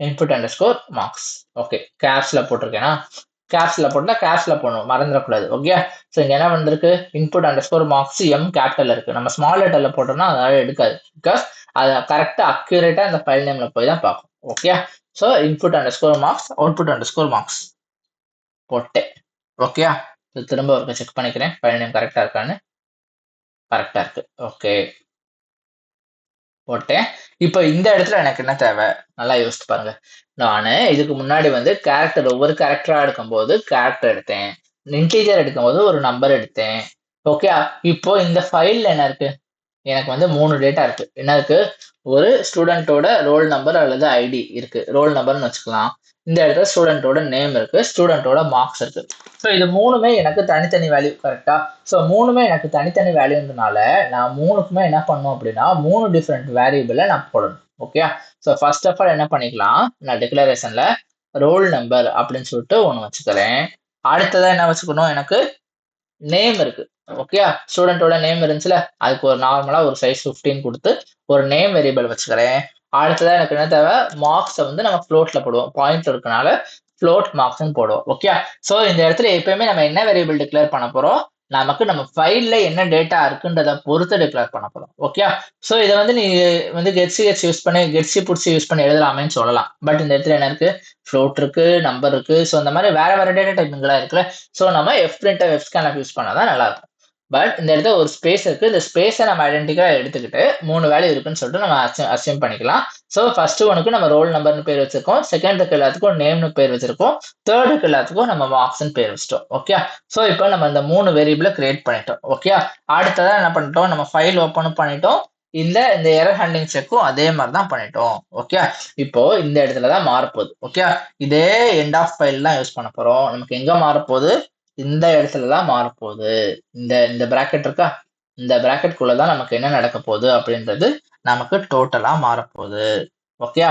input_marks. ஓகே, கேப்ஸ்ல போட்டிருக்கேனா, கேப்ஸ்ல போட்டா கேப்ஸ்ல போடணும், மறந்துடக்கூடாது. ஓகே, ஸோ இங்க என்ன வந்திருக்கு, input_marks எம் கேபிட்டல் இருக்கு. நம்ம ஸ்மால் லெட்டர்ல போட்டோம்னா அதனால எடுக்காது, பிகாஸ் அதை கரெக்டா அக்யூரேட்டா அந்த ஃபைல் நேம்ல போய் தான் பார்க்கும். ஓகே, ஸோ input_marks output_marks போட்டேன். ஓகே, திரும்ப ஒரு செக் பண்ணிக்கிறேன் ஃபைல் நேம் கரெக்டா இருக்கான்னு. கரெக்டா இருக்கு. ஓகே, போட்டேன். இப்போ இந்த இடத்துல எனக்கு என்ன தேவை, நல்லா யோசிச்சு பாருங்க. நான் இதுக்கு முன்னாடி வந்து கேரக்டர், ஒவ்வொரு கேரக்டரா எடுக்கும்போது கேரக்டர் எடுத்தேன், இன்டீஜர் எடுக்கும்போது ஒரு நம்பர் எடுத்தேன். ஓகே, இப்போ இந்த ஃபைல்ல என்ன இருக்கு, எனக்கு வந்து 3 டேட்டா இருக்கு. என்ன இருக்கு, ஒரு ஸ்டூடெண்டோட ரோல் நம்பர் அல்லது ஐடி இருக்கு, ரோல் நம்பர்னு வச்சுக்கலாம். இந்த இடத்துல ஸ்டூடெண்டோட நேம் இருக்கு, ஸ்டூடெண்டோட மார்க்ஸ் இருக்கு. ஸோ இது 3மே எனக்கு தனித்தனி வேல்யூ, கரெக்டா? ஸோ 3மே எனக்கு தனித்தனி வேல்யூன்றனால நான் 3க்குமே என்ன பண்ணும் அப்படின்னா 3 டிஃப்ரெண்ட் வேரியபிளை நான் போடணும். Okay, so first of all என்ன பண்ணிக்கலாம், நான் டிக்ளரேஷன்ல ரோல் நம்பர் அப்படின்னு சொல்லிட்டு ஒன்று வச்சுக்கிறேன். அடுத்ததான் என்ன வச்சுக்கணும், எனக்கு நேம் இருக்கு. ஓகே, ஸ்டூடெண்டோட நேம் இருந்துச்சுல, அதுக்கு ஒரு நார்மலா ஒரு சைஸ் 15 கொடுத்து ஒரு நேம் வேரியபிள் வச்சுக்கிறேன். அடுத்ததான் எனக்கு என்ன தேவை, மார்க்ஸை வந்து நம்ம ஃப்ளோட்ல போடுவோம், பாயிண்ட் இருக்கனால ஃப்ளோட் மார்க்ஸ்னு போடுவோம். ஓகே, ஸோ இந்த இடத்துல எப்பயுமே நம்ம என்ன வேரியபிள் டிக்ளேர் பண்ண போறோம், நமக்கு நம்ம ஃபைல்ல என்ன டேட்டா இருக்குன்றத பொறுத்து டிக்ளேர் பண்ண போறோம். ஓகே, ஸோ இதை வந்து நீ வந்து கெட்சி யூஸ் பண்ணி புட்சி யூஸ் பண்ணி எழுதலாமேன்னு சொல்லலாம். பட் இந்த இடத்துல என்ன இருக்கு, ஃப்ளோட் இருக்கு, நம்பர் இருக்கு, ஸோ இந்த மாதிரி வேற வேற டேட்டா டைப்பிங்லாம் இருக்குல்ல. ஸோ நம்ம fprintf fscanf யூஸ் பண்ணாதான் நல்லா இருக்கும். பட் இந்த இடத்துல ஒரு ஸ்பேஸ் இருக்கு, இந்த ஸ்பேஸை நம்ம ஐடென்டிக்கலா எடுத்துக்கிட்டு 3 வேல்யூ இருக்குன்னு சொல்லிட்டு நம்ம அசியூம் பண்ணிக்கலாம். ஸோ ஃபர்ஸ்ட் ஒனுக்கு நம்ம ரோல் நம்பர்னு பேர் வச்சிருக்கோம், செகண்டுக்கு எல்லாத்துக்கும் நேம்னு பேர் வச்சிருக்கோம், தேர்டுக்கு எல்லாத்துக்கும் நம்ம மார்க்ஸ்னு பேர் வச்சிட்டோம். ஓகே, ஸோ இப்போ நம்ம இந்த 3 வேரியபிளை கிரியேட் பண்ணிட்டோம். ஓகே, அடுத்ததான் என்ன பண்ணிட்டோம், நம்ம ஃபைல் ஓப்பன் பண்ணிட்டோம், இந்த எரர் ஹேண்ட்லிங் செக்கும் அதே மாதிரி தான் பண்ணிட்டோம். ஓகே, இப்போ இந்த இடத்துல தான் மாறப்போகுது. ஓகே, இதே எண்ட் ஆஃப் ஃபைல் தான் யூஸ் பண்ண போறோம். நமக்கு எங்க மாறப்போகுது, இந்த இடத்துல தான் மாறப்போகுது. இந்த பிராக்கெட் இருக்கா, இந்த பிராக்கெட்குள்ள தான் நமக்கு என்ன நடக்க போகுது அப்படின்றது நமக்கு டோட்டலா மாறப்போகுது. ஓகே,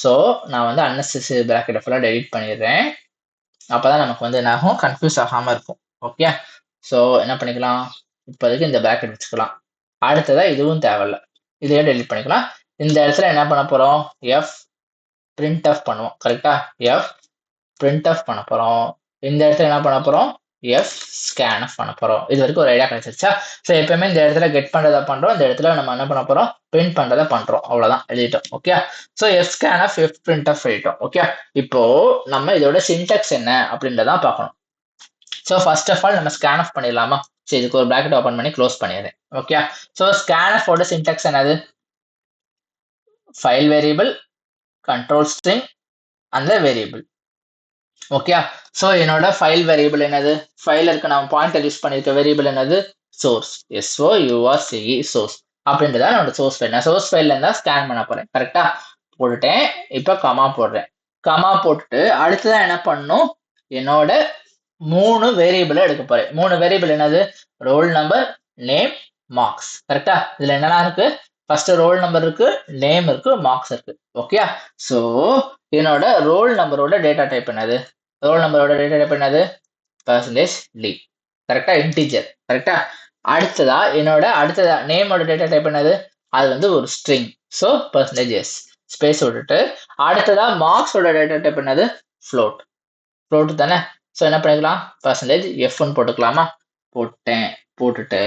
ஸோ நான் வந்து unnecessary பிராக்கெட்டை ஃபுல்லாக டெலிட் பண்ணிடுறேன். அப்பதான் நமக்கு வந்து என்ன ஆகும், கன்ஃபியூஸ் ஆகாம இருக்கும். ஓகே, ஸோ என்ன பண்ணிக்கலாம், இப்போதைக்கு இந்த பிராக்கெட் வச்சுக்கலாம். அடுத்ததா இதுவும் தேவையில்ல, இதையே டெலிட் பண்ணிக்கலாம். இந்த இடத்துல என்ன பண்ண போறோம், printf பண்ணுவோம். கரெக்டா, printf பண்ண போறோம். இந்த இடத்துல என்ன பண்ண போறோம், எஃப் ஸ்கேன்எஃப் பண்ண போறோம். இது வரைக்கும் ஒரு ஐடியா கிடைச்சிருச்சா? ஸோ எப்பயுமே இந்த இடத்துல கெட் பண்றதை பண்றோம், இந்த இடத்துல நம்ம என்ன பண்ண போறோம், பிரிண்ட் பண்றதை பண்றோம். அவ்வளவுதான், எழுதிட்டோம். Okay. So F scanf F printf எழுதிட்டோம். ஓகே. இப்போ நம்ம இதோட சின்டாக்ஸ் என்ன அப்படின்றதான் பார்க்கணும். ஸோ ஃபர்ஸ்ட் ஆஃப் ஆல் நம்ம ஸ்கேன்எஃப் பண்ணிடலாமா? சரி, இதுக்கு ஒரு பிராக்கெட் ஓப்பன் பண்ணி க்ளோஸ் பண்ணிடுறேன். ஓகே. ஸோ ஸ்கேன்எஃப் ஓட சின்டாக்ஸ் என்னது? ஃபைல் வேரியபிள், கண்ட்ரோல் ஸ்ட்ரிங், அந்த வேரியபிள். ஓகே. ஸோ என்னோட ஃபைல் வேரியபிள் என்னது? ஃபைல இருக்க நான் பாயிண்டர் யூஸ் பண்ணிருக்க வேரியபிள் என்னது? சோர்ஸ். SOURCE சோர்ஸ் அப்படின்றத என்னோட சோர்ஸ் ஃபைல். நான் சோர்ஸ் ஃபைல்ல இருந்தா ஸ்கேன் பண்ண போறேன். கரெக்டா போட்டுட்டேன். இப்போ கமா போடுறேன். கமா போட்டுட்டு அடுத்ததான் என்ன பண்ணணும்? என்னோட 3 வேரியபிள் எடுக்க போறேன். 3 வேரியபிள் என்னது? Roll number, name, marks. கரெக்டா? இதுல என்னெல்லாம் இருக்கு? ஃபர்ஸ்ட் ரோல் நம்பர் இருக்கு, நேம் இருக்கு, மார்க்ஸ் இருக்கு. ஓகே. ஸோ என்னோட ரோல் நம்பரோட டேட்டா டைப் என்னது? ரோல் நம்பரோட டேட்டா டைப் என்னது? %d. கரெக்டா? இன்டிஜர். கரெக்டா? அடுத்ததா நேமோட டேட்டா டைப் என்னது? அது வந்து ஒரு ஸ்ட்ரிங். ஸோ %s ஸ்பேஸ் விட்டுட்டு அடுத்ததா மார்க்ஸோட டேட்டா டைப் என்னது? ஃப்ளோட். ஃப்ளோட் தானே? ஸோ என்ன பண்ணிக்கலாம்? %f போட்டுக்கலாமா? போட்டேன். போட்டுட்டு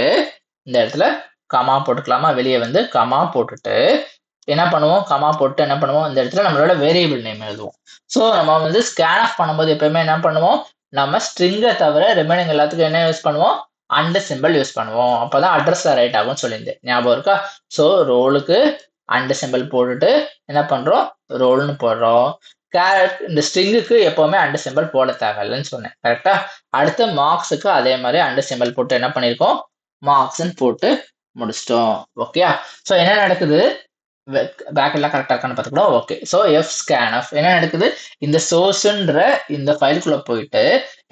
இந்த இடத்துல கமா போட்டுக்கலாமா? வெளியே வந்து கமா போட்டுட்டு என்ன பண்ணுவோம்? கமா போட்டு என்ன பண்ணுவோம்? இந்த இடத்துல நம்மளோட வேரியபிள் நேம் எழுதுவோம். ஸோ நம்ம வந்து ஸ்கேன் ஆஃப் பண்ணும்போது எப்பயுமே என்ன பண்ணுவோம்? நம்ம ஸ்ட்ரிங்கை தவிர ரிமைனிங் எல்லாத்துக்கும் என்ன யூஸ் பண்ணுவோம்? அண்ட் சிம்பிள் யூஸ் பண்ணுவோம். அப்பதான் அட்ரஸ்ல ரைட் ஆகும்னு சொல்லியிருந்தேன். ஞாபகம் இருக்கா? ஸோ ரோலுக்கு அண்ட் சிம்பிள் போட்டுட்டு என்ன பண்றோம்? ரோல்னு போடுறோம். இந்த ஸ்ட்ரிங்குக்கு எப்பவுமே அண்ட் சிம்பிள் போட தேவையில்லைன்னு சொன்னேன். கரெக்டா? அடுத்து மார்க்ஸுக்கு அதே மாதிரி அண்ட் சிம்பிள் போட்டு என்ன பண்ணிருக்கோம்? மார்க்ஸ்ன்னு போட்டு முடிச்சிட்டோம். ஓகே. ஸோ என்ன நடக்குது? பேக்கெட்லாம் கரெக்டாக இருக்கான்னு பார்த்துக்கணும். ஓகே. ஸோ எஃப் ஸ்கேன்எஃப் என்ன நடக்குது? இந்த சோர்ஸ்ன்ற இந்த ஃபைலுக்குள்ள போயிட்டு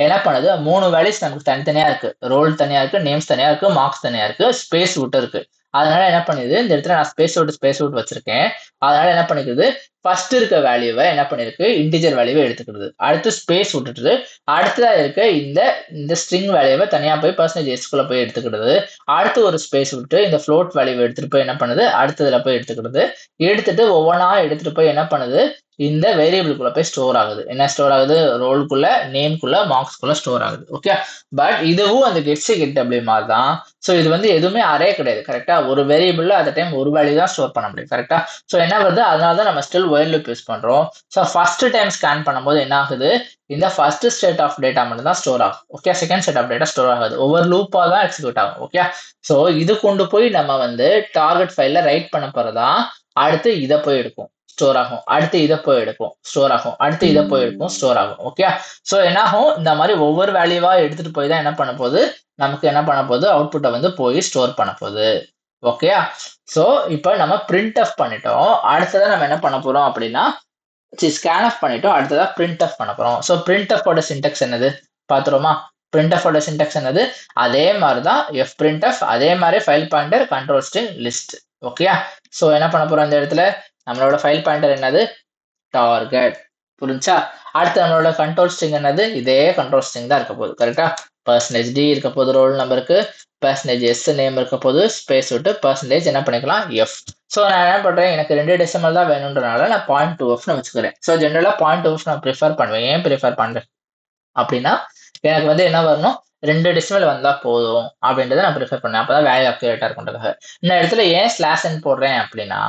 என்ன பண்ணுது? 3 வேல்யூஸ் நமக்கு தனித்தனியா இருக்கு. ரோல் தனியா இருக்கு, நேம்ஸ் தனியா இருக்கு, மார்க்ஸ் தனியா இருக்கு, ஸ்பேஸ் விட்டு இருக்கு. அதனால என்ன பண்ணுது? இந்த இடத்துல நான் ஸ்பேஸ் விட்டு வச்சிருக்கேன். அதனால என்ன பண்ணிக்குது? ஃபர்ஸ்ட் இருக்க வேல்யூவை என்ன பண்ணிருக்கு? இன்டிஜர் வேல்யூவை எடுத்துக்கிறது. அடுத்து ஸ்பேஸ் விட்டுட்டு அடுத்ததா இருக்க இந்த ஸ்ட்ரிங் வேல்யூவை தனியா போய் %s போய் எடுத்துக்கிறது. அடுத்து ஒரு ஸ்பேஸ் விட்டு இந்த ஃப்ளோட் வேல்யூவை எடுத்துட்டு போய் என்ன பண்ணுது? அடுத்ததுல போய் எடுத்துக்கிறது. எடுத்துட்டு ஒவ்வொன்றா எடுத்துட்டு போய் என்ன பண்ணுது? இந்த வேரியபிளுக்குள்ள போய் ஸ்டோர் ஆகுது. என்ன ஸ்டோர் ஆகுது? ரோலுக்குள்ள, நேம்குள்ள, மார்க்ஸ்குள்ள ஸ்டோர் ஆகுது. ஓகே. பட் இதுவும் அந்த கெட் அப்படி மாதிரி தான். ஸோ இது வந்து எதுவுமே அரே கிடையாது. கரெக்டா? ஒரு வேரியபிள்ல அந்த டைம் ஒரு வேல்யூ தான் ஸ்டோர் பண்ண முடியும். கரெக்டா? ஸோ என்ன வருது? அதனால தான் நம்ம ஸ்டில் ஒயில் லூப் யூஸ் பண்றோம். ஸோ ஃபர்ஸ்ட் டைம் ஸ்கேன் பண்ணும்போது என்ன ஆகுது? இந்த ஃபர்ஸ்ட் ஸ்டேட் ஆஃப் டேட்டா மட்டும் தான் ஸ்டோர் ஆகும். Okay. Second state of data store ஆகாது. ஒவ்வொரு லூப்பா தான் எக்ஸிக்யூட் ஆகும். ஓகே. ஸோ இது கொண்டு போய் நம்ம வந்து டார்கெட் ஃபைல்ல ரைட் பண்ண போறதா அடுத்து இதை போய் எடுக்கும், ஸ்டோர் ஆகும். அடுத்து இதை போய் எடுக்கும், ஸ்டோர் ஆகும். அடுத்து இதை போய் எடுக்கும், ஸ்டோர் ஆகும். ஓகே. ஸோ என்ன ஆகும்? இந்த மாதிரி ஒவ்வொரு வேல்யூவா எடுத்துட்டு போய் தான் என்ன பண்ண போகுது? நமக்கு என்ன பண்ண போகுது? அவுட்புட்டை வந்து போய் ஸ்டோர் பண்ண போகுது. ஓகே. ஸோ இப்போ நம்ம பிரிண்ட் ஆஃப் பண்ணிட்டோம். அடுத்ததான் நம்ம என்ன பண்ண போறோம் அப்படின்னா ஸ்கேன் ஆஃப் பண்ணிட்டோம். அடுத்ததா பிரிண்ட் ஆஃப் பண்ண போறோம். ஸோ பிரிண்ட் ஆஃபோட சின்டெக்ஸ் என்னது பார்த்துருமா? பிரிண்ட் ஆஃபோட சின்டெக்ஸ் என்னது? அதே மாதிரி தான் எஃப் பிரிண்ட் ஆஃப், அதே மாதிரி file pointer, control string, list. Okay. So என்ன பண்ண போறோம்? இந்த இடத்துல நம்மளோட ஃபைல் பாயிண்டர் என்னது? டார்கெட். புரிஞ்சா? அடுத்து நம்மளோட கண்ட்ரோல் ஸ்ட்ரிங் என்னது? இதே கண்ட்ரோல் ஸ்ட்ரிங் தான் இருக்க போகுது. கரெக்டா? %d இருக்க போது ரோல் நம்பருக்கு, %s நேம் இருக்க போது, ஸ்பேஸ் விட்டு என்ன பண்ணிக்கலாம்? எஃப். ஸோ நான் என்ன பண்றேன்? எனக்கு 2 டெசிமல் தான் வேணுன்றனால நான் .2f வச்சுக்கிறேன். ஸோ ஜென்ரலா .2f நான் ப்ரிஃபர் பண்ணுவேன். ஏன் ப்ரிஃபர் பண்றேன் அப்படின்னா எனக்கு வந்து என்ன வரணும்? 2 டெசிமல் வந்தா போதும் அப்படின்றத நான் ப்ரிஃபர் பண்ணேன். அப்பதான் வேல்யூ அக்யூரேட்டா இருக்குன்றதுக்காக. இந்த இடத்துல ஏன் ஸ்லாஷ் போடுறேன் அப்படின்னா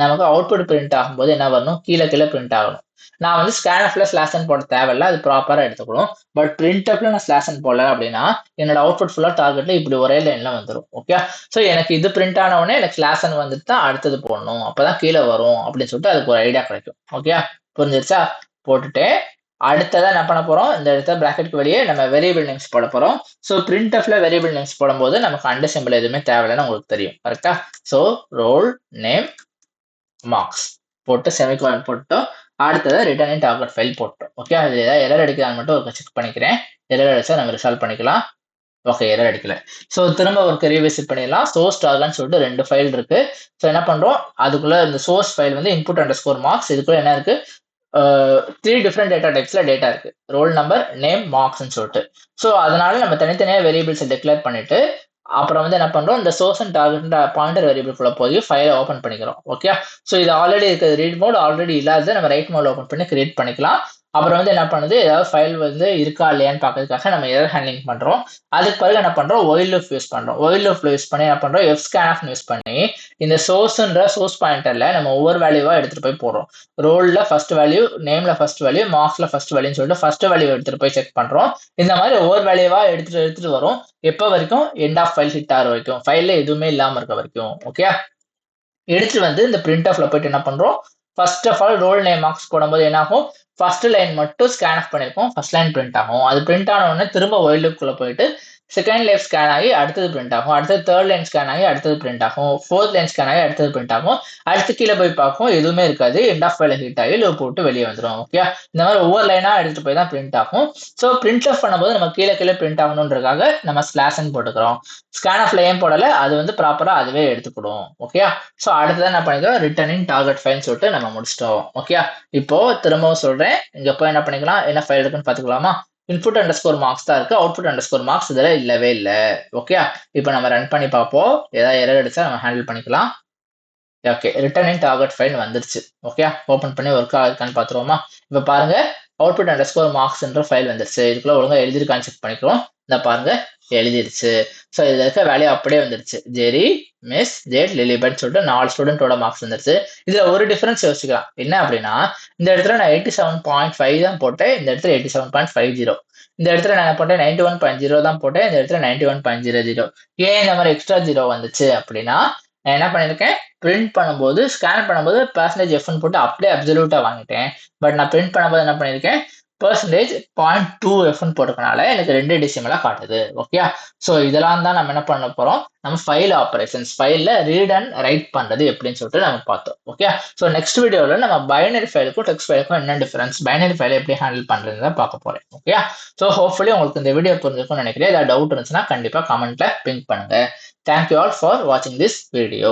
நமக்கு அவுட்புட் பிரிண்ட் ஆகும்போது என்ன வரணும்? கீழே பிரிண்ட் ஆகணும். நான் வந்து ஸ்கேன்எஃப்ல ஸ்லாஷ் போட தேவையில்ல, அது ப்ராப்பரா எடுத்துக்கணும். பட் பிரிண்ட் அப்ல நான் ஸ்லாஷ் போடல அப்படின்னா என்னோட அவுட்புட் ஃபுல்லா டார்கெட்ல இப்படி ஒரே லைன்ல வந்துடும். ஓகே. ஸோ எனக்கு இது பிரிண்ட் ஆன உடனே எனக்கு ஸ்லாஷ் வந்துட்டு தான் அடுத்தது போடணும், அப்பதான் கீழே வரும் அப்படின்னு சொல்லிட்டு அதுக்கு ஒரு ஐடியா கிடைக்கும். ஓகே. புரிஞ்சிருச்சா? போட்டுட்டு அடுத்ததான் என்ன பண்ண போறோம்? இந்த இடத்துல பிராக்கெட்டுக்கு வெளியே நம்ம வேரியபிள் நேம்ஸ் போட போறோம். ஸோ பிரிண்ட் ஆஃப்ல வேரியபிள் நேம்ஸ் போடும்போது நமக்கு அண்ட் சிம்பிள் எதுவுமே தேவையில்லைன்னு உங்களுக்கு தெரியும். கரெக்டா? ஸோ ரோல் நேம் மார்க்ஸ் போட்டு செமிகோலன் போட்டோம். அடுத்தது ரிட்டர்ன் இன் டார்கெட் ஃபைல் போட்டோம். ஓகே. அதுல ஏதாவது எரர் அடிக்கிறான்னு மட்டும் ஒரு செக் பண்ணிக்கிறேன். எரர் அடிச்சா நம்ம ரிசால்வ் பண்ணிக்கலாம். ஓகே. எரர் அடிக்கல. ஸோ திரும்ப ஒரு ரீவிசிட் பண்ணிடலாம். சோர்ஸ் டார்கெட்னு சொல்லிட்டு 2 ஃபைல் இருக்கு. ஸோ என்ன பண்றோம்? அதுக்குள்ள இந்த சோர்ஸ் ஃபைல் வந்து input_marks. இதுக்குள்ள என்ன இருக்கு? 3 டிஃப்ரெண்ட் டேட்டா டைப்ஸ்ல டேட்டா இருக்கு. ரோல் நம்பர், நேம், மார்க்ஸ்ன்னு சொல்லிட்டு. ஸோ அதனால நம்ம தனித்தனியாக வேரியபிள்ஸை டிக்ளேர் பண்ணிட்டு அப்புறம் வந்து என்ன பண்றோம்? இந்த சோர்ஸ் அண்ட் டார்கெட் பாயிண்டர் வேரியபிள்குள்ள போய் ஃபைலை ஓப்பன் பண்ணிக்கிறோம். ஓகே. ஸோ இது ஆல்ரெடி இருக்குது ரீட் மோட், ஆல்ரெடி இல்லாத நம்ம ரைட் மோட் ஓப்பன் பண்ணி கிரியேட் பண்ணிக்கலாம். அப்புறம் வந்து என்ன பண்ணுது, ஏதாவது ஃபைல் வந்து இருக்கா இல்லையான்னு பார்க்கறதுக்காக நம்ம எரர் ஹேண்ட்லிங் பண்றோம். அதுக்கு பிறகு என்ன பண்றோம், ஒயில் லூப் யூஸ் பண்றோம். ஒயில் லூப்ல யூஸ் பண்ணி என்ன பண்றோம், fscanf யூஸ் பண்ணி இந்த சோர்ஸ் பாயிண்டர்ல நம்ம ஒவ்வொரு வேல்யூவா எடுத்துட்டு போய் போடுறோம். ரோல்ல ஃபர்ஸ்ட் வேல்யூ, நேம்ல ஃபர்ஸ்ட் வேல்யூ, மார்க்ஸ்ல ஃபர்ஸ்ட் வேல்யூன்னு சொல்லிட்டு ஃபர்ஸ்ட் வேல்யூ எடுத்துட்டு போய் செக் பண்றோம். இந்த மாதிரி ஒவ்வொரு வேல்யூவா எடுத்துட்டு வரும். எப்ப வரைக்கும், எண்ட் ஆஃப் ஃபைல் ஹிட் ஆகிற வரைக்கும், ஃபைல்ல எதுவுமே இல்லாம இருக்க வரைக்கும். ஓகே, எடுத்துட்டு வந்து இந்த பிரிண்ட் ஆஃப்ல போயிட்டு என்ன பண்றோம், first of all roll name marks போடும்போது என்ன ஆகும், ஃபர்ஸ்ட் லைன் மட்டும் ஸ்கேன் ஆஃப் பண்ணிருக்கோம், ஃபர்ஸ்ட் லைன் பிரிண்ட் ஆகும். அது பிரிண்ட் ஆன உடனே திரும்ப ஒயில் லூப்குள்ள போயிட்டு செகண்ட் லைன் ஸ்கேன் ஆகி அடுத்தது பிரிண்ட் ஆகும், அடுத்தது தேர்ட் லைன் ஸ்கேன் ஆகி அடுத்தது பிரிண்ட் ஆகும், ஃபோர்த் லைன் ஸ்கேன் ஆகி அடுத்தது பிரிண்ட் ஆகும். அடுத்து கீழே போய் பார்க்கும், எதுவுமே இருக்காது, எண்ட் ஆஃப் ஃபைல ஹிட் ஆகி லூப் போட்டு வெளியே வந்துடும். ஓகே, இந்த மாதிரி ஒவ்வொரு லைனா எடுத்துட்டு போய் தான் பிரிண்ட் ஆகும். ஸோ பிரிண்ட் ஆஃப் பண்ணும்போது நம்ம கீழே கீழே பிரிண்ட் ஆகணுன்றதுக்காக நம்ம ஸ்லாஷ்ன்னு போட்டுக்கிறோம். ஸ்கேன் ஆஃப்ல ஏன் போடல, அது வந்து ப்ராப்பரா அதுவே எடுத்துக்கிடும். ஓகே, ஸோ அடுத்ததான் என்ன பண்ணிக்கிறோம், ரிட்டர்னிங் டார்கெட் ஃபைல்னு சொல்லிட்டு நம்ம முடிச்சிட்டோம். ஓகே, இப்போ திரும்பவும் சொல்றேன், இங்க போய் என்ன பண்ணிக்கலாம், என்ன ஃபைல் இருக்குன்னு பாத்துக்கலாமா. இன்புட் அண்டர் ஸ்கோர் மார்க்ஸ் தான் இருக்கு, அவுட்புட் அண்டர் ஸ்கோர் மார்க்ஸ் இதுல இல்லவே இல்லை. ஓகே, இப்போ நம்ம ரன் பண்ணி பார்ப்போம், ஏதாவது எரர் அடிச்சா நம்ம ஹேண்டில் பண்ணிக்கலாம். ஓகே, ரிட்டர்னிங் டார்கெட் ஃபைல் வந்துருச்சு. ஓகே, ஓப்பன் பண்ணி ஒர்க் ஆகுதுன்னு பார்த்துருவோமா. இப்போ பாருங்க, அவுட்புட் அண்டர் ஸ்கோர் மார்க்ஸ்ன்ற ஃபைல் வந்துருச்சு. இதுக்குள்ள ஒழுங்கா எழுதிருக்கான்னு செக் பண்ணிக்கிறோம். இந்த பாருங்க, எழுதிருச்சு. ஸோ இதுல இருக்க வேல்யூ அப்படியே வந்துருச்சு. ஜெரி, மிஸ், ஜேட், லிலிபன் சொல்லிட்டு 4 ஸ்டூடெண்டோட மார்க்ஸ் வந்துருச்சு. இதுல ஒரு டிஃபரன்ஸ் யோசிக்கலாம். என்ன அப்படின்னா, இந்த இடத்துல நான் 87.5 தான் போட்டேன், இந்த இடத்துல 87.50. இந்த இடத்துல நான் போட்டேன் 91.0 தான் போட்டேன், இந்த இடத்துல 91.00. ஏன் இந்த மாதிரி எக்ஸ்ட்ரா ஜீரோ வந்துச்சு அப்படின்னா, நான் என்ன பண்ணியிருக்கேன், பிரிண்ட் பண்ணும்போது ஸ்கேன் பண்ணும்போது பர்சன்டேஜ் எஃப்னு போட்டு அப்படியே அப்சல்யூட்டா வாங்கிட்டேன். பட் நான் பிரிண்ட் பண்ணும்போது என்ன பண்ணியிருக்கேன், பர்சன்டேஜ் 0.2Fன்னு போட்டுக்கனால எனக்கு 2 டெசிமலா காட்டுது. ஓகே, ஸோ இதெல்லாம் தான் நம்ம என்ன பண்ண போறோம், நம்ம ஃபைல் ஆப்பரேஷன்ஸ், ஃபைல்ல ரீட் அண்ட் ரைட் பண்றது எப்படின்னு சொல்லிட்டு நம்ம பார்த்தோம். ஓகே, ஸோ நெக்ஸ்ட் வீடியோவில் நம்ம பைனரி ஃபைலுக்கும் டெக்ஸ்ட் ஃபைலுக்கும் என்ன டிஃபரன்ஸ், பைனரி ஃபைலை எப்படி ஹேண்டில் பண்றதுன்னு பார்க்க போறேன். ஓகே, ஸோ ஹோப்ஃபுல்லி உங்களுக்கு இந்த வீடியோ புரிஞ்சிருக்கும்னு நினைக்கிறேன். ஏதாவது டவுட் இருந்துச்சுன்னா கண்டிப்பா கமெண்ட்ல பிங்க் பண்ணுங்க. தேங்க்யூ ஆல் ஃபார் வாட்சிங் திஸ் வீடியோ.